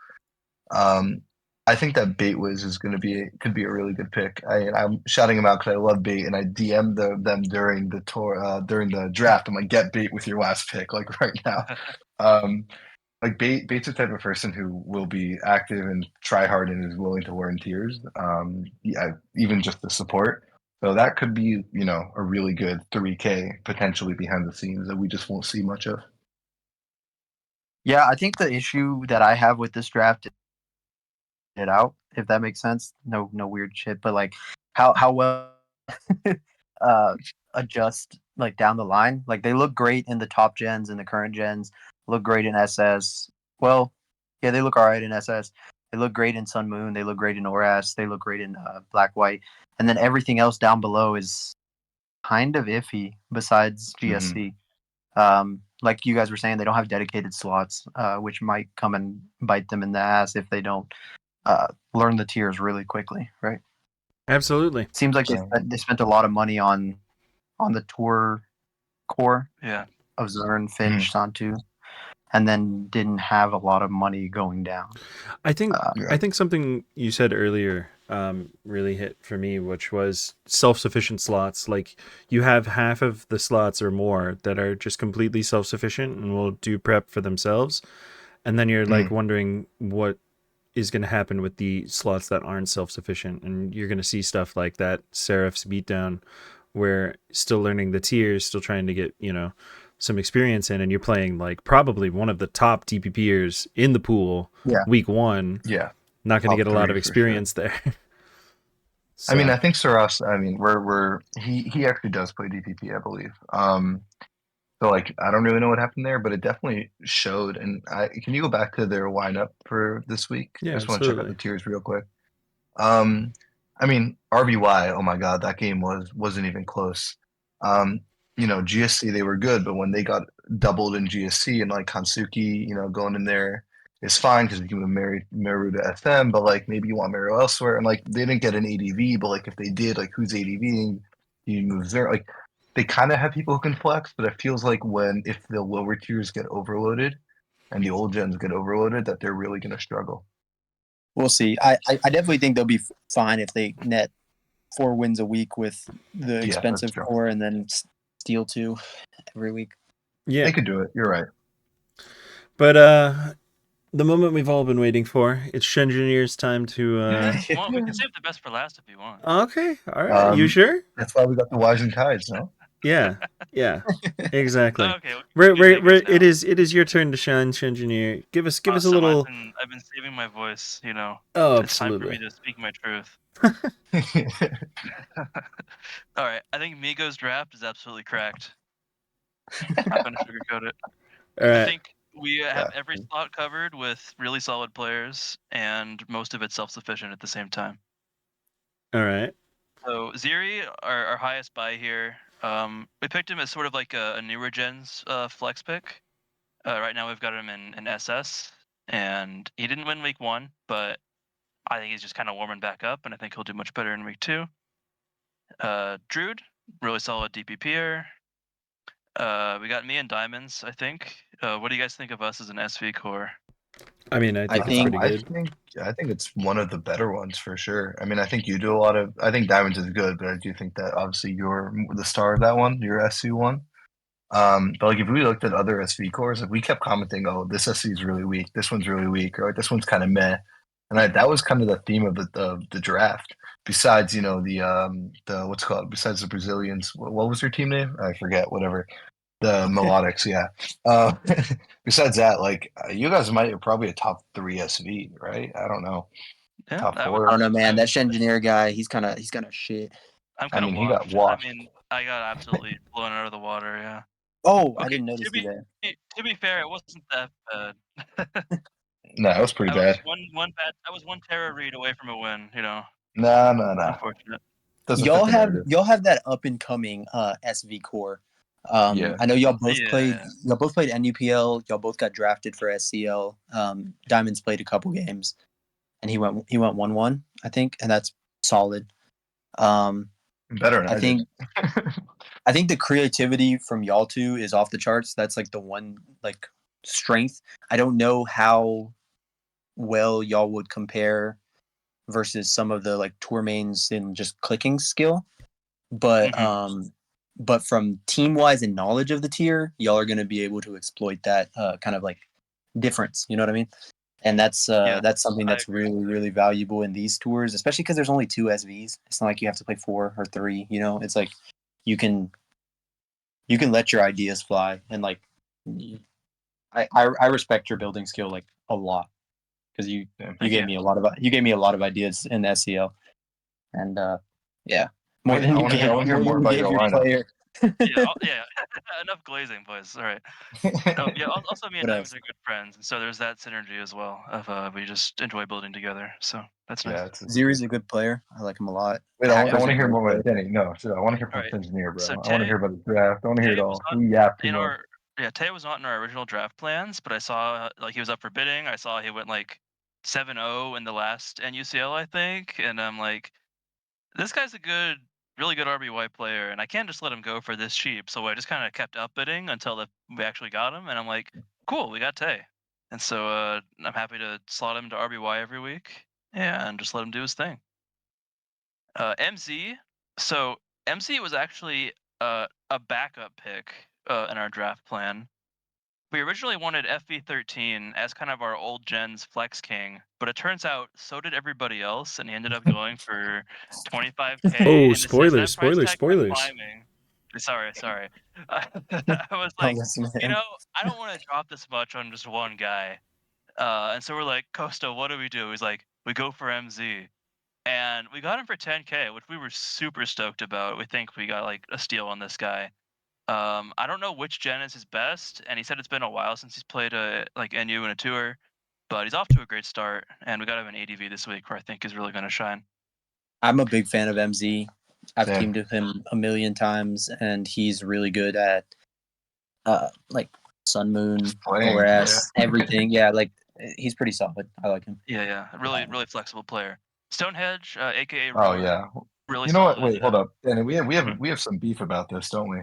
I think that Baitwiz could be a really good pick. I'm shouting him out because I love Bait, and I DM'd them during the tour during the draft. I'm like, get Bait with your last pick, like right now. Like Bait's the type of person who will be active and try hard and is willing to learn tiers. Even just the support. So that could be a really good 3K potentially behind the scenes that we just won't see much of. Yeah, I think the issue that I have with this draft it out, if that makes sense. No weird shit, but like how well adjust like down the line. Like they look great in the top gens and the current gens. Look great in SS. Well, yeah, they look alright in SS. They look great in Sun Moon. They look great in ORAS. They look great in Black White. And then everything else down below is kind of iffy besides GSC. Like you guys were saying, they don't have dedicated slots, which might come and bite them in the ass if they don't learn the tiers really quickly, right? Absolutely. Seems like they spent a lot of money on the tour core of Zern, Finch, Santu, and then didn't have a lot of money going down. I think something you said earlier really hit for me, which was self-sufficient slots. Like you have half of the slots or more that are just completely self-sufficient and will do prep for themselves, and then you're like wondering what is going to happen with the slots that aren't self-sufficient, and you're going to see stuff like that Seraph's beatdown, where still learning the tiers, still trying to get some experience in, and you're playing like probably one of the top DPPers in the pool week one. Yeah. Not going to get a lot of experience there. So. I mean, I think Saras, he actually does play DPP, I believe. So like, I don't really know what happened there, but it definitely showed. And can you go back to their lineup for this week? Yeah, I just want to check out the tiers real quick. I mean, RBY, oh my God, that game wasn't even close. GSC, they were good, but when they got doubled in GSC and like Kansuki, going in there is fine because you can move Meru to SM, but like maybe you want Meru elsewhere. And like they didn't get an ADV, but like if they did, like who's ADVing? You move there. Like they kind of have people who can flex, but it feels like if the lower tiers get overloaded and the old gens get overloaded, that they're really going to struggle. We'll see. I definitely think they'll be fine if they net 4 wins a week with the expensive core and then steal 2 every week. Yeah, they could do it. You're right. But the moment we've all been waiting for, it's Shenjineer's time to. Well, we can save the best for last if you want. Okay, all right. You sure? That's why we got the Wise and Tides, no? Yeah, exactly. Okay, it is your turn to shine, Shenjineer. Give us a little. I've been saving my voice, Oh, it's absolutely. time for me to speak my truth. All right, I think Migo's draft is absolutely cracked. I'm not gonna sugarcoat it. All right. I think we have every slot covered with really solid players, and most of it self-sufficient at the same time. All right. So Ziri, our highest buy here. We picked him as sort of like a newer gen's flex pick. Right now we've got him in SS, and he didn't win week 1, but I think he's just kind of warming back up, and I think he'll do much better in week 2. Druid, really solid DPPer. We got me and Diamonds, I think. What do you guys think of us as an SV core? I mean, I think it's pretty good. I think it's one of the better ones for sure. I mean, I think you do I think Diamonds is good, but I do think that obviously you're the star of that one, your SC one. But like if we looked at other SV cores, if we kept commenting, oh, this SC is really weak, this one's really weak, or like this one's kind of meh. And that was kind of the theme of the draft. Besides, the what's it called? Besides the Brazilians, what was their team name? I forget. Whatever. The Milotics, yeah. Besides that, like you guys might probably a top 3 SV, right? I don't know. Yeah, top 4. I don't know, man. That Shenjineer guy, he's kind of shit. I'm kind of he got washed. I mean, I got absolutely blown out of the water. Yeah. Oh, okay, I didn't notice you there. To be fair, it wasn't that bad. No, it was pretty bad. I was one terror read away from a win. No. Unfortunate. Y'all have that up and coming SV core. I know y'all both played. Y'all both played NUPL. Y'all both got drafted for SCL. Diamonds played a couple games, and he went 1-1, I think, and that's solid. Better than I think. I think the creativity from y'all two is off the charts. That's like the one like strength. I don't know how well y'all would compare versus some of the like tour mains in just clicking skill, but but from team wise and knowledge of the tier, y'all are going to be able to exploit that kind of like difference. You know what I mean? And that's something that's really, really valuable in these tours, especially because there's only 2 SVs. It's not like you have to play 4 or 3. It's like you can let your ideas fly, and like I respect your building skill like a lot because you gave me a lot of ideas in SCL, and yeah, more than you gave your player. Yeah. Enough glazing, boys. All right. No, yeah. Also, me and What Diamonds else? are good friends, and so there's that synergy as well. Of we just enjoy building together. So that's nice. Yeah, it's Ziri's a good player. I like him a lot. Wait, I Hacker's want a to hear great more player. about Denny. No, so I want to hear All from right. Engineer, bro. So I want to Tay hear about the draft. I want to hear it was all. not We yap too in much. our Tay was not in our original draft plans, but I saw like he was up for bidding. I saw he went like 7-0 in the last NUCL, I think, and I'm like, this guy's a really good RBY player, and I can't just let him go for this cheap. So I just kind of kept up bidding until we actually got him, and I'm like, cool, we got Tay, and so I'm happy to slot him to RBY every week and just let him do his thing. MZ, so MZ was actually a backup pick in our draft plan. We originally wanted FV13 as kind of our old gen's flex king, but it turns out so did everybody else, and he ended up going for 25K. Oh, And as that spoilers, price spoilers, tag kept spoilers. climbing, sorry. I was Don't like, listen to him. I don't want to drop this much on just one guy. And so we're like, Costa, what do? He's like, we go for MZ. And we got him for 10K, which we were super stoked about. We think we got like a steal on this guy. I don't know which gen is his best, and he said it's been a while since he's played like NU in a tour, but he's off to a great start, and we got him an ADV this week, where I think is really going to shine. I'm a big fan of MZ. I've Same. teamed with him a million times, and he's really good at like Sun Moon, Playing, ORS, everything. Yeah, like he's pretty solid. I like him. Yeah, really flexible player. Stonehenge, aka Oh Ruler, yeah. really You know what? solid. Wait, hold up, Danny. We have some beef about this, don't we?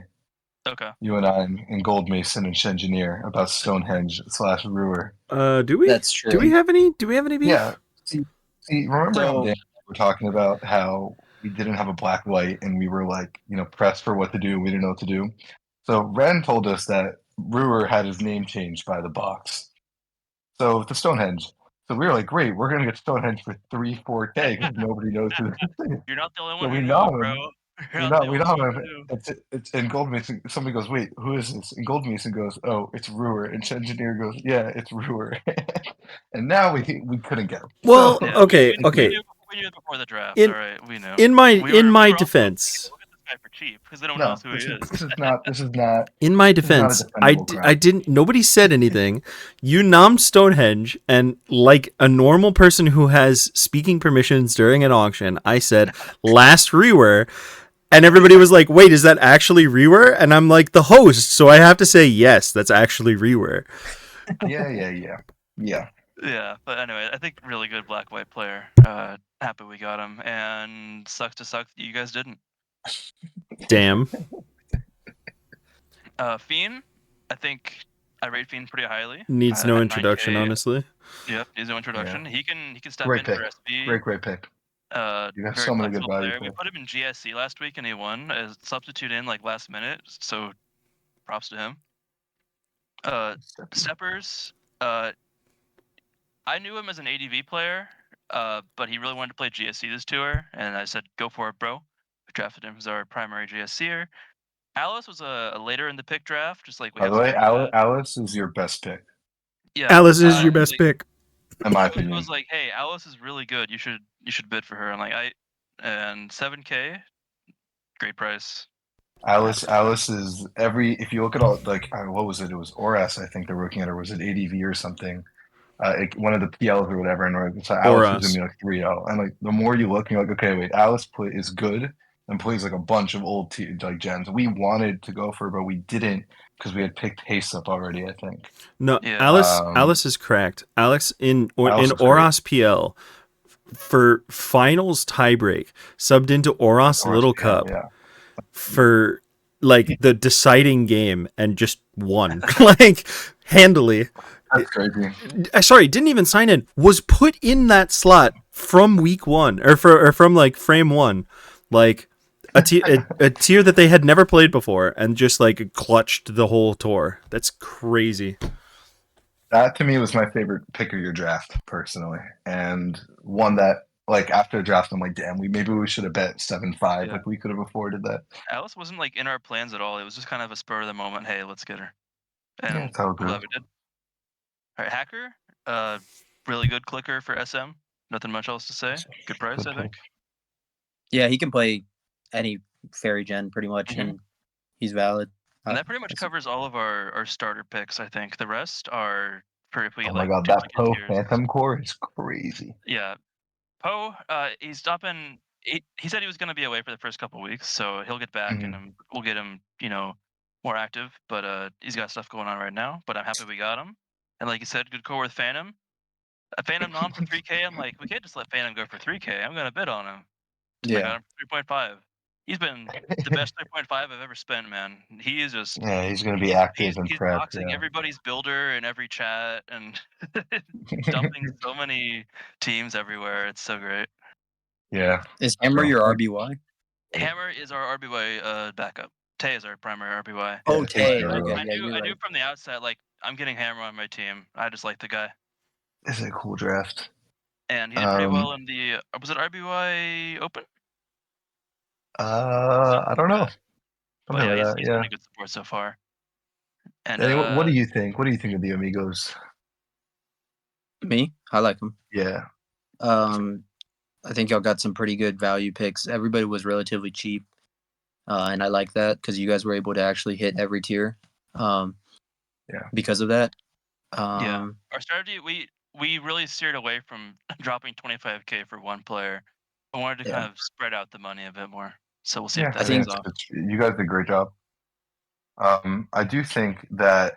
Okay. You and I and Gold Mason and Engineer about Stonehenge / Brewer. Do we? That's true. Do we have any beef? Yeah. See, remember how So- Dan were talking about how we didn't have a black light and we were like, pressed for what to do. We didn't know what to do. So Ren told us that Brewer had his name changed by the box. So the Stonehenge. So we were like, great, we're gonna get Stonehenge for 3-4K because nobody knows who this is. You're not the only So one we who know knew, bro. him. You're We not the know only one him. who knew. It's and Gold Mason. Somebody goes, wait, who is this? And Gold Mason goes, oh, it's Brewer. And Engineer goes, yeah, it's Brewer. And now we couldn't get him. Well, So- Yeah, okay. we knew before the draft. In- All right, we knew. In my We were also defense, like, look at this guy for cheap because they don't know who he is. This is not. in my This is not a defense, defendable crime. I didn't. Nobody said anything. You nommed Stonehenge, and like a normal person who has speaking permissions during an auction, I said last rewer, and everybody was like, "Wait, is that actually rewer?" And I'm like the host, so I have to say yes, that's actually rewer. Yeah. Yeah, but anyway, I think really good black-white player. Happy we got him, and sucks that you guys didn't. Damn. Fiend, I think I rate Fiend pretty highly. Needs no At introduction, 9K. honestly. Yep, needs no introduction. Yeah. He can step Great in pick. for SB. Great pick. You have Very so many good flexible value player. We picks. put him in GSC last week and he won as substitute in like last minute, so props to him. Steppers, I knew him as an ADV player, but he really wanted to play GSC this tour, and I said, go for it, bro. We drafted him as our primary GSCer. Alice was a later in the pick draft, just like we By have the way, some Alice is your best pick, yeah. Alice is your best pick. in my It opinion. was like, hey, Alice is really good. You should bid for her. I'm like, and 7K, great price. Alice is if you look at all, like, what was it? It was Oras, I think they're looking at, or was it ADV or something? One of the PLs or whatever, and so Alice was gonna be like 3-0. And like the more you look, you're like, okay, wait, Alice is good and plays like a bunch of old like gens. We wanted to go for her, but we didn't because we had picked Haste up already, I think. No, Yeah. Alice is cracked. Alice in Alice is Oras PL for finals tiebreak subbed into Oras Little Cup Yeah. for like the deciding game and just won like handily. That's crazy. Sorry, didn't even sign in. Was put in that slot from week one or from like frame one, like a tier that they had never played before, and just like clutched the whole tour. That's crazy. That to me was my favorite pick of your draft, personally, and one that like after the draft, I'm like, damn, maybe we should have bet 7-5. Yeah. Like we could have afforded that. Alice wasn't like in our plans at all. It was just kind of a spur of the moment. Hey, let's get her. And Yeah, it's all glad good. we did. All right, Hacker, really good clicker for SM. Nothing much else to say. Good price, Good I think. Yeah, he can play any fairy gen pretty much, Mhm. and He's valid. And that pretty much covers all of our starter picks, I think. The rest are for if we Oh get my like god, that duplicate Poe tiers. Phantom core is crazy. Yeah. Poe, he's stopping. He said he was going to be away for the first couple weeks, so he'll get back Mhm. and we'll get him, more active. But he's got stuff going on right now. But I'm happy we got him. And like you said, good core with Phantom. A Phantom non for 3K. I'm like, we can't just let Phantom go for 3K. I'm going to bid on him. I got him for 3.5. He's been the best 3.5 I've ever spent, man. He is just Yeah, he's gonna be active and he's prep. doxing Yeah. everybody's builder in every chat and dumping so many teams everywhere. It's so great. Yeah. Is Hammer So, your like, RBY? Hammer is our RBY backup. Tay is our primary RBY. Oh, Yeah, Tay. Tay's Okay, good. I yeah, knew you're right. from the outset, like, I'm getting Hammer on my team. I just like the guy. This is a cool draft. And he did pretty well in the was it RBY Open? I don't know. But Something yeah, like that. he's Yeah. been a good support so far. And Danny, what do you think? What do you think of the Amigos? Me? I like him. Yeah. I think y'all got some pretty good value picks. Everybody was relatively cheap, and I like that because you guys were able to actually hit every tier. Yeah. Because of that. Yeah, our strategy we really steered away from dropping 25K for one player. I wanted to kind of spread out the money a bit more. So we'll see if that pays off. You guys did a great job. I do think that,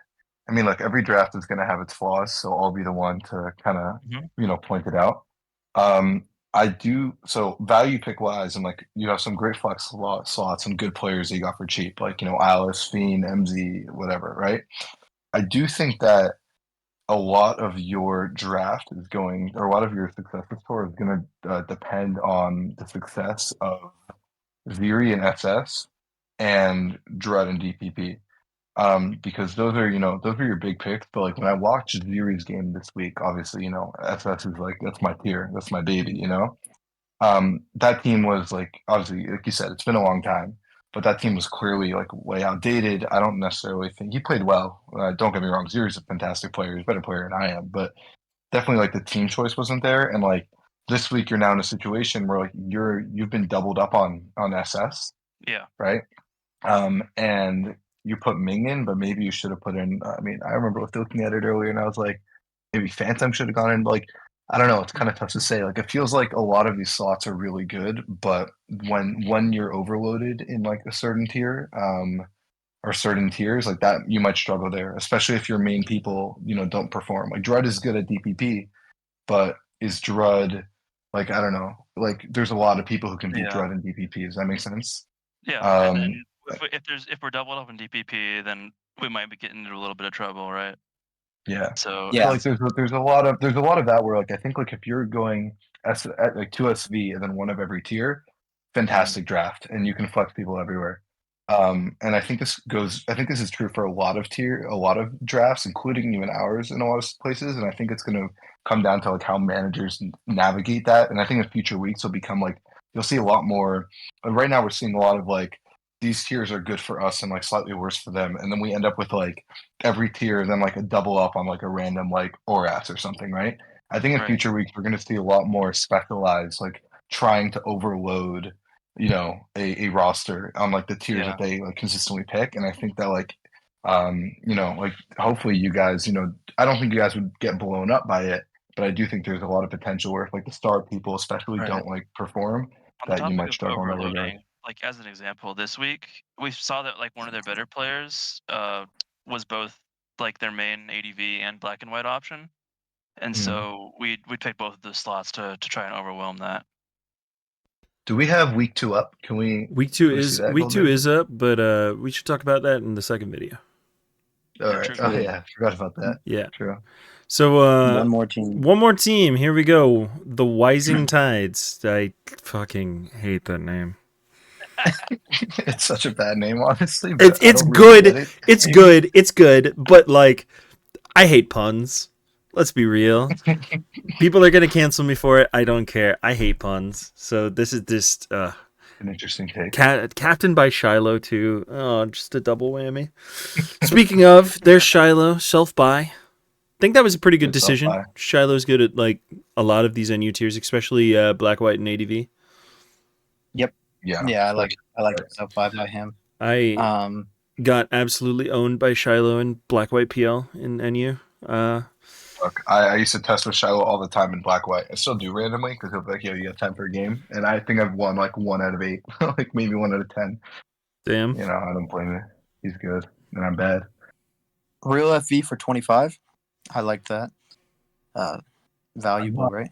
I mean, look, every draft is going to have its flaws, so I'll be the one to kind of, point it out. I do, so value pick wise, and like, you have some great flex slots and good players that you got for cheap, like, Alice, Fiend, MZ, whatever, right? I do think that a lot of your draft is going, or a lot of your success score is going to depend on the success of Ziri and SS and Dread and DPP. Because those are your big picks. But like when I watched Ziri's game this week, obviously, SS is like that's my tier, that's my baby, That team was like obviously, like you said, it's been a long time, but that team was clearly like way outdated. I don't necessarily think he played well. Don't get me wrong, Ziri's a fantastic player, he's a better player than I am, but definitely like the team choice wasn't there. And like this week you're now in a situation where like you've been doubled up on SS. Yeah. Right. And you put Ming in, but maybe you should have put in. I mean, I remember looking at it earlier, and I was like, maybe Phantom should have gone in. Like, I don't know. It's kind of tough to say. Like, it feels like a lot of these slots are really good, but when you're overloaded in like a certain tier, or certain tiers like that, you might struggle there, especially if your main people, don't perform. Like Drud is good at DPP, but is Drud like I don't know. Like, there's a lot of people who can beat Drud in DPP. Does that make sense? Yeah, and then if we're doubled up in DPP, then we might be getting into a little bit of trouble, right? Yeah. So Yeah. So like there's a lot of that where like I think like if you're going like 2 SV and then one of every tier, fantastic draft, and you can flex people everywhere. And I think this is true for a lot of drafts, including even ours in a lot of places. And I think it's going to come down to like how managers navigate that. And I think in future weeks will become like you'll see a lot more. Right now we're seeing a lot of like these tiers are good for us and like slightly worse for them, and then we end up with like every tier and then like a double up on like a random like Oras or something, right? I think in future weeks we're going to see a lot more specialized, like trying to overload a roster on like the tiers that they like consistently pick. And I think that like like hopefully you guys, I don't think you guys would get blown up by it, but I do think there's a lot of potential where if like the star people especially don't like perform, that you might struggle in that regard. Like as an example, this week we saw that like one of their better players was both like their main ADV and black and white option. And so we picked both of the slots to try and overwhelm that. Do we have week 2 up? Can we? Week 2 is up, but we should talk about that in the second video. All right. Oh yeah, I forgot about that. Yeah. True. So one more team. One more team. Here we go. The Wising Tides. I fucking hate that name. It's such a bad name, honestly. It's good. It's good. It's good. But like, I hate puns. Let's be real. People are gonna cancel me for it. I don't care. I hate puns. So this is just an interesting take. Captain by Shiloh too. Oh, just a double whammy. Speaking of, there's Shiloh self-buy. I think that was a pretty good decision. Self-buy. Shiloh's good at like a lot of these NU tiers, especially black, white, and ADV. Yep. Yeah. Yeah, I like self-buy by him. I Um, got absolutely owned by Shiloh and Black White PL in NU. Look, I used to test with Shiloh all the time in black white. I still do randomly because he'll be like, yo, you got 10 per game. And I think I've won like 1 out of 8, like maybe 1 out of 10. Damn. You know, I don't blame you. He's good. And I'm bad. real FV for 25. I like that. Valuable, right?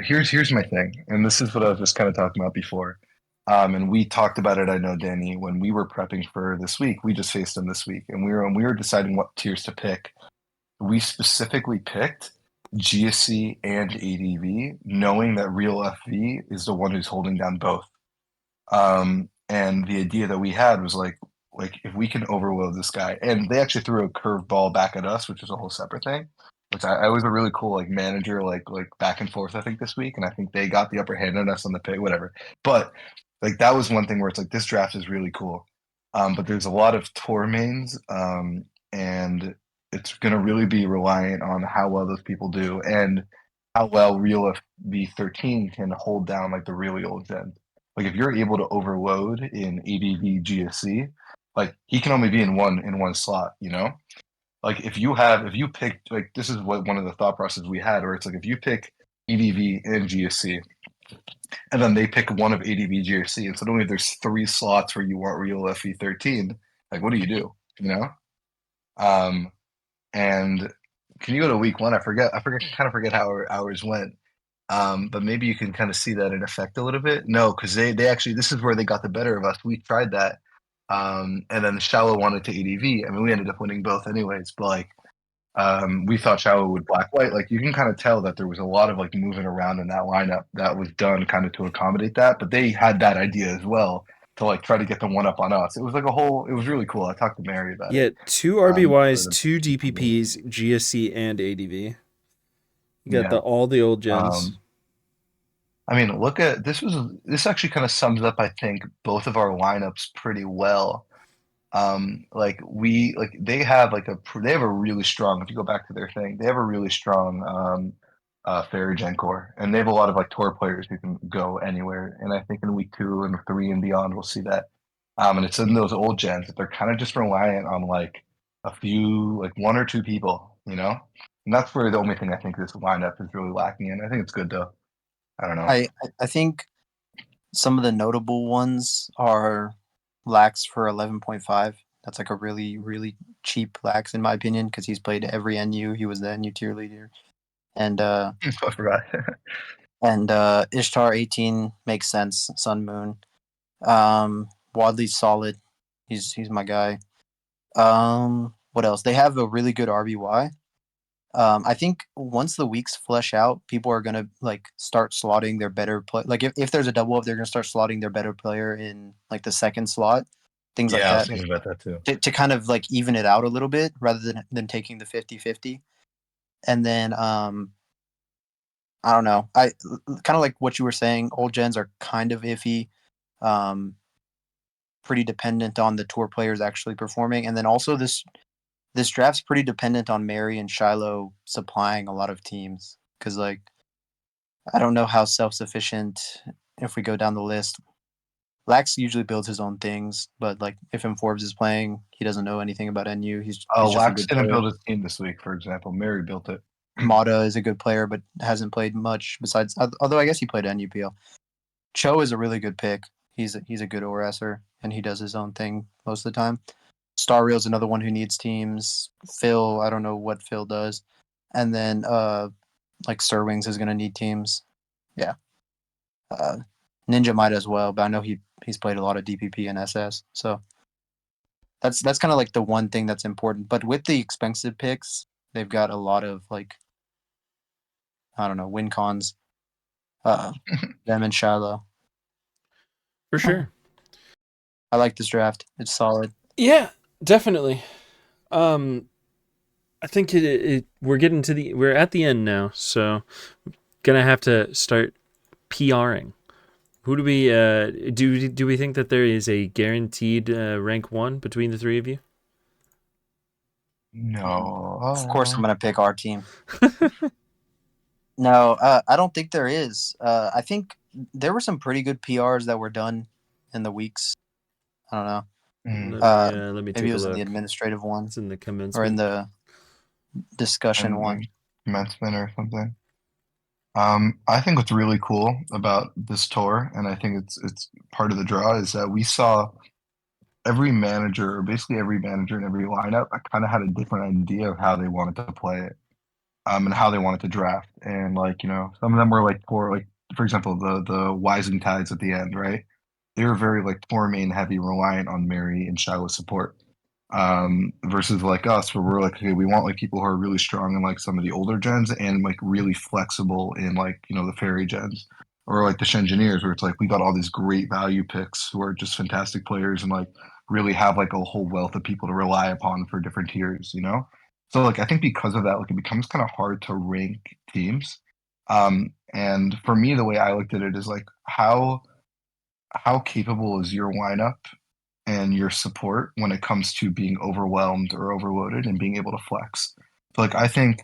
Here's my thing, and this is what I was just kind of talking about before. And we talked about it, I know, Danny, when we were prepping for this week. We just faced him this week, and we were deciding what tiers to pick. We specifically picked GSC and ADV, knowing that real FV is the one who's holding down both. And the idea that we had was like if we can overload this guy, and they actually threw a curveball back at us, which is a whole separate thing. Which I was a really cool like manager like back and forth I think this week, and I think they got the upper hand on us on the pick, whatever. But like that was one thing where it's like this draft is really cool, but there's a lot of tour mains, and it's gonna really be reliant on how well those people do and how well real FV13 can hold down like the really old gens. Like if you're able to overload in ADV GSC, like he can only be in one slot, you know? Like if you pick like this is what one of the thought processes we had where it's like if you pick ADV and GSC and then they pick one of ADV GSC and suddenly there's 3 slots where you want real FE13, like what do? You know? And can you go to week 1? I kind of forget how our hours went. But maybe you can kind of see that in effect a little bit. No, because they actually this is where they got the better of us. We tried that, and then Shallow wanted to ADV. I mean, we ended up winning both anyways. But like, we thought Shallow would black white. Like you can kind of tell that there was a lot of like moving around in that lineup that was done kind of to accommodate that. But they had that idea as well to like try to get the one up on us. It was like a whole. It was really cool. I talked to Mary about it. Yeah, 2 RBYs, 2 DPPs, GSC, and ADV. You got Yeah. all the old gens. I mean, look at this actually kind of sums up, I think, both of our lineups pretty well. Like they have they have a really strong, if you go back to their thing, they have a really strong Farragen core, and they have a lot of like tour players who can go anywhere. And I think in week 2 and 3 and beyond, we'll see that. And it's in those old gens that they're kind of just reliant on like a few, like 1 or 2 people, you know? And that's where the only thing I think this lineup is really lacking in. I think it's good though. I don't know. I think some of the notable ones are Lax for 11.5. That's like a really, really cheap Lax in my opinion because he's played every NU. He was the NU tier leader. And I forgot. and Ishtar 18 makes sense. Sun Moon. Wadley's solid. He's my guy. What else? They have a really good RBY. I think once the weeks flesh out, people are gonna like start slotting their better play. Like if there's a double up, they're gonna start slotting their better player in like the second slot, things like I was that, thinking about that too. to kind of like even it out a little bit rather than taking the 50-50. And then I don't know. I kind of like what you were saying. Old gens are kind of iffy. Pretty dependent on the tour players actually performing, and then also this draft's pretty dependent on Mary and Shiloh supplying a lot of teams because, like, I don't know how self-sufficient if we go down the list. Lax usually builds his own things, but like if M Forbes is playing, he doesn't know anything about NU. He's just Lax didn't build his team this week, for example. Mary built it. Mata is a good player, but hasn't played much besides. Although I guess he played NUPL. Cho is a really good pick. He's a good ORSer, and he does his own thing most of the time. Star Real's another one who needs teams. Phil, I don't know what Phil does. And then like Sir Wings is gonna need teams. Yeah. Ninja might as well, but I know he's played a lot of DPP and SS. So that's kind of like the one thing that's important. But with the expensive picks, they've got a lot of like I don't know, win cons. Them and Shiloh. For sure. I like this draft. It's solid. Yeah, definitely. I think we're at the end now, so gonna have to start PRing. Who do we do we think that there is a guaranteed rank 1 between the 3 of you? No. Of course I'm gonna pick our team. No, I don't think there is. I think there were some pretty good PRs that were done in the weeks. I don't know. Let me Maybe take it a was in the look. administrative one It's in the or in commencement. the discussion one. And commencement or something. I think what's really cool about this tour, and I think it's part of the draw, is that we saw every manager, or basically every manager in every lineup, kind of had a different idea of how they wanted to play it, and how they wanted to draft. And like, you know, some of them were like for example, the Wising Tides at the end, right? They were very like tour main heavy, reliant on Mary and shallow support. Versus like us, where we're like, okay, we want like people who are really strong in like some of the older gens and like really flexible in like, you know, the fairy gens, or like the Shengineers, where it's like we got all these great value picks who are just fantastic players and like really have like a whole wealth of people to rely upon for different tiers, you know. So like I think because of that, like it becomes kind of hard to rank teams. And for me, the way I looked at it is like how capable is your lineup and your support when it comes to being overwhelmed or overloaded and being able to flex. So like I think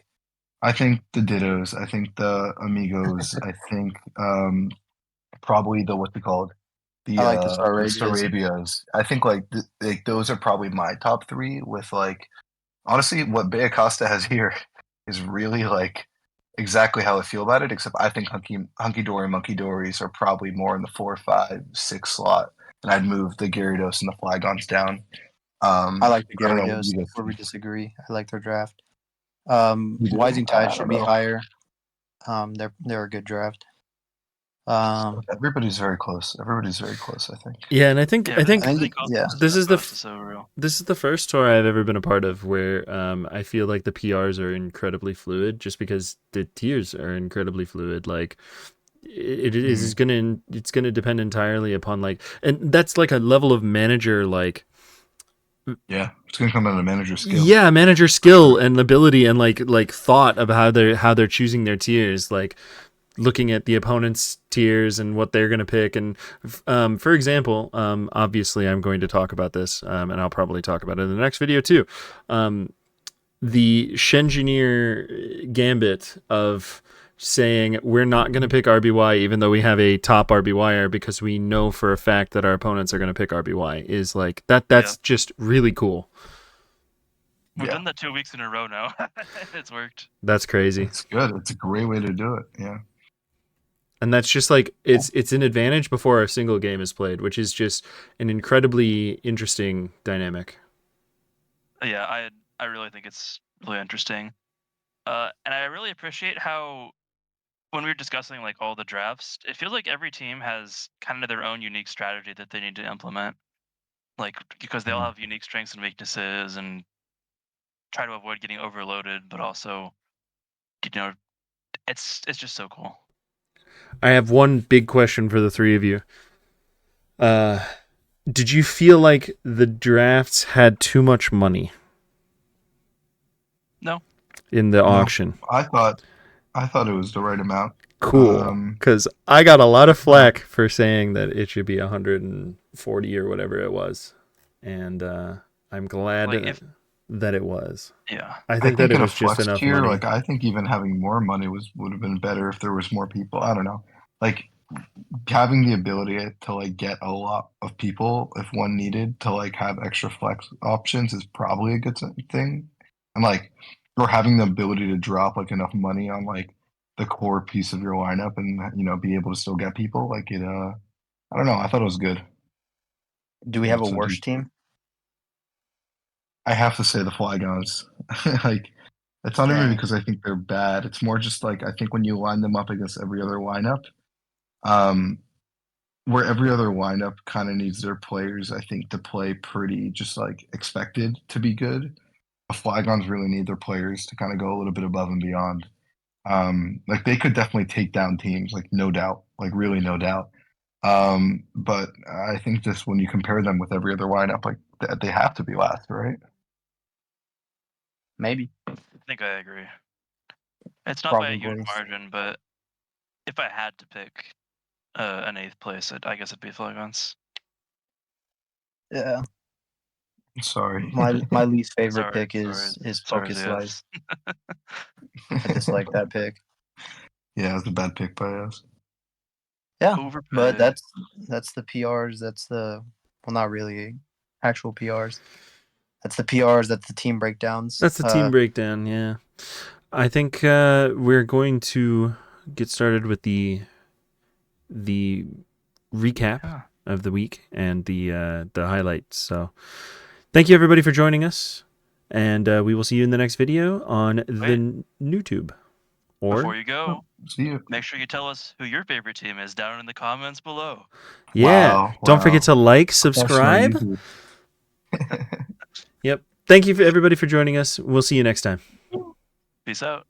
the Dittos, I think the Amigos, I think probably the what's it called? I like the The Starabias. Starabias. I think like those are probably my top three with like honestly what Bea Costa has here is really like exactly how I feel about it, except I think Hunky Dory and Munkidoris are probably more in the 4, 5, 6 slot. And I'd move the Gyarados and the Flygons down. I like the I don't know what Gyarados. you guys Where we think. disagree. I like their draft. You do? Wising I Tide should don't be know. higher. They're a good draft. Everybody's very close. Everybody's very close, I think. Yeah, and I think I think yeah. this is so real. this is the first tour I've ever been a part of where I feel like the PRs are incredibly fluid, just because the tiers are incredibly fluid. Like it is it's gonna depend entirely upon like, and that's like a level of manager like. Yeah, it's gonna come down to manager skill. Yeah, manager skill and ability and like thought of how they're choosing their tiers, like looking at the opponent's tiers and what they're going to pick. And for example, obviously I'm going to talk about this, and I'll probably talk about it in the next video too. The Shengineer gambit of saying we're not going to pick RBY even though we have a top RBYer because we know for a fact that our opponents are going to pick RBY is like that's just really cool. We've done that 2 weeks in a row now. It's worked. That's crazy. It's good. It's a great way to do it. Yeah. And that's just like it's an advantage before a single game is played, which is just an incredibly interesting dynamic. Yeah, I really think it's really interesting. And I really appreciate how when we were discussing like all the drafts, it feels like every team has kind of their own unique strategy that they need to implement. Like because they all have unique strengths and weaknesses and try to avoid getting overloaded, but also it's just so cool. I have one big question for the three of you. Did you feel like the drafts had too much money? No. In the auction? I thought it was the right amount. Cool. Because I got a lot of flack for saying that it should be 140 or whatever it was. And I'm glad that it was. Yeah. I think that it was just enough tier, money. Like I think even having more money would have been better if there was more people. I don't know. Like having the ability to like get a lot of people if one needed to like have extra flex options is probably a good thing. And like or having the ability to drop like enough money on like the core piece of your lineup and you know be able to still get people like it I don't know, I thought it was good. Do we have a worse team? I have to say the Flygons. Like it's not even because I think they're bad. It's more just like I think when you line them up against every other lineup, where every other lineup kind of needs their players, I think, to play pretty just like expected to be good. The Flygons really need their players to kind of go a little bit above and beyond. Like they could definitely take down teams, like no doubt, like really no doubt. But I think just when you compare them with every other lineup, like they have to be last, right? Maybe. I think I agree. It's not by a huge margin, but if I had to pick an 8th place, I guess it'd be Flygons. Yeah. Sorry. My least favorite pick is pokeslice. I dislike that pick. Yeah, it's a bad pick by us. Yeah, but that's the PRs. That's the Well, not really actual PRs. That's the PRs. That's the team breakdowns. That's the team breakdown. Yeah, I think we're going to get started with the recap of the week and the highlights. So, thank you everybody for joining us, and we will see you in the next video on the YouTube. Or before you go, See you. make sure you tell us who your favorite team is down in the comments below. yeah, Wow, don't forget to like, Professional subscribe. YouTube. Yep. Thank you for everybody for joining us. We'll see you next time. Peace out.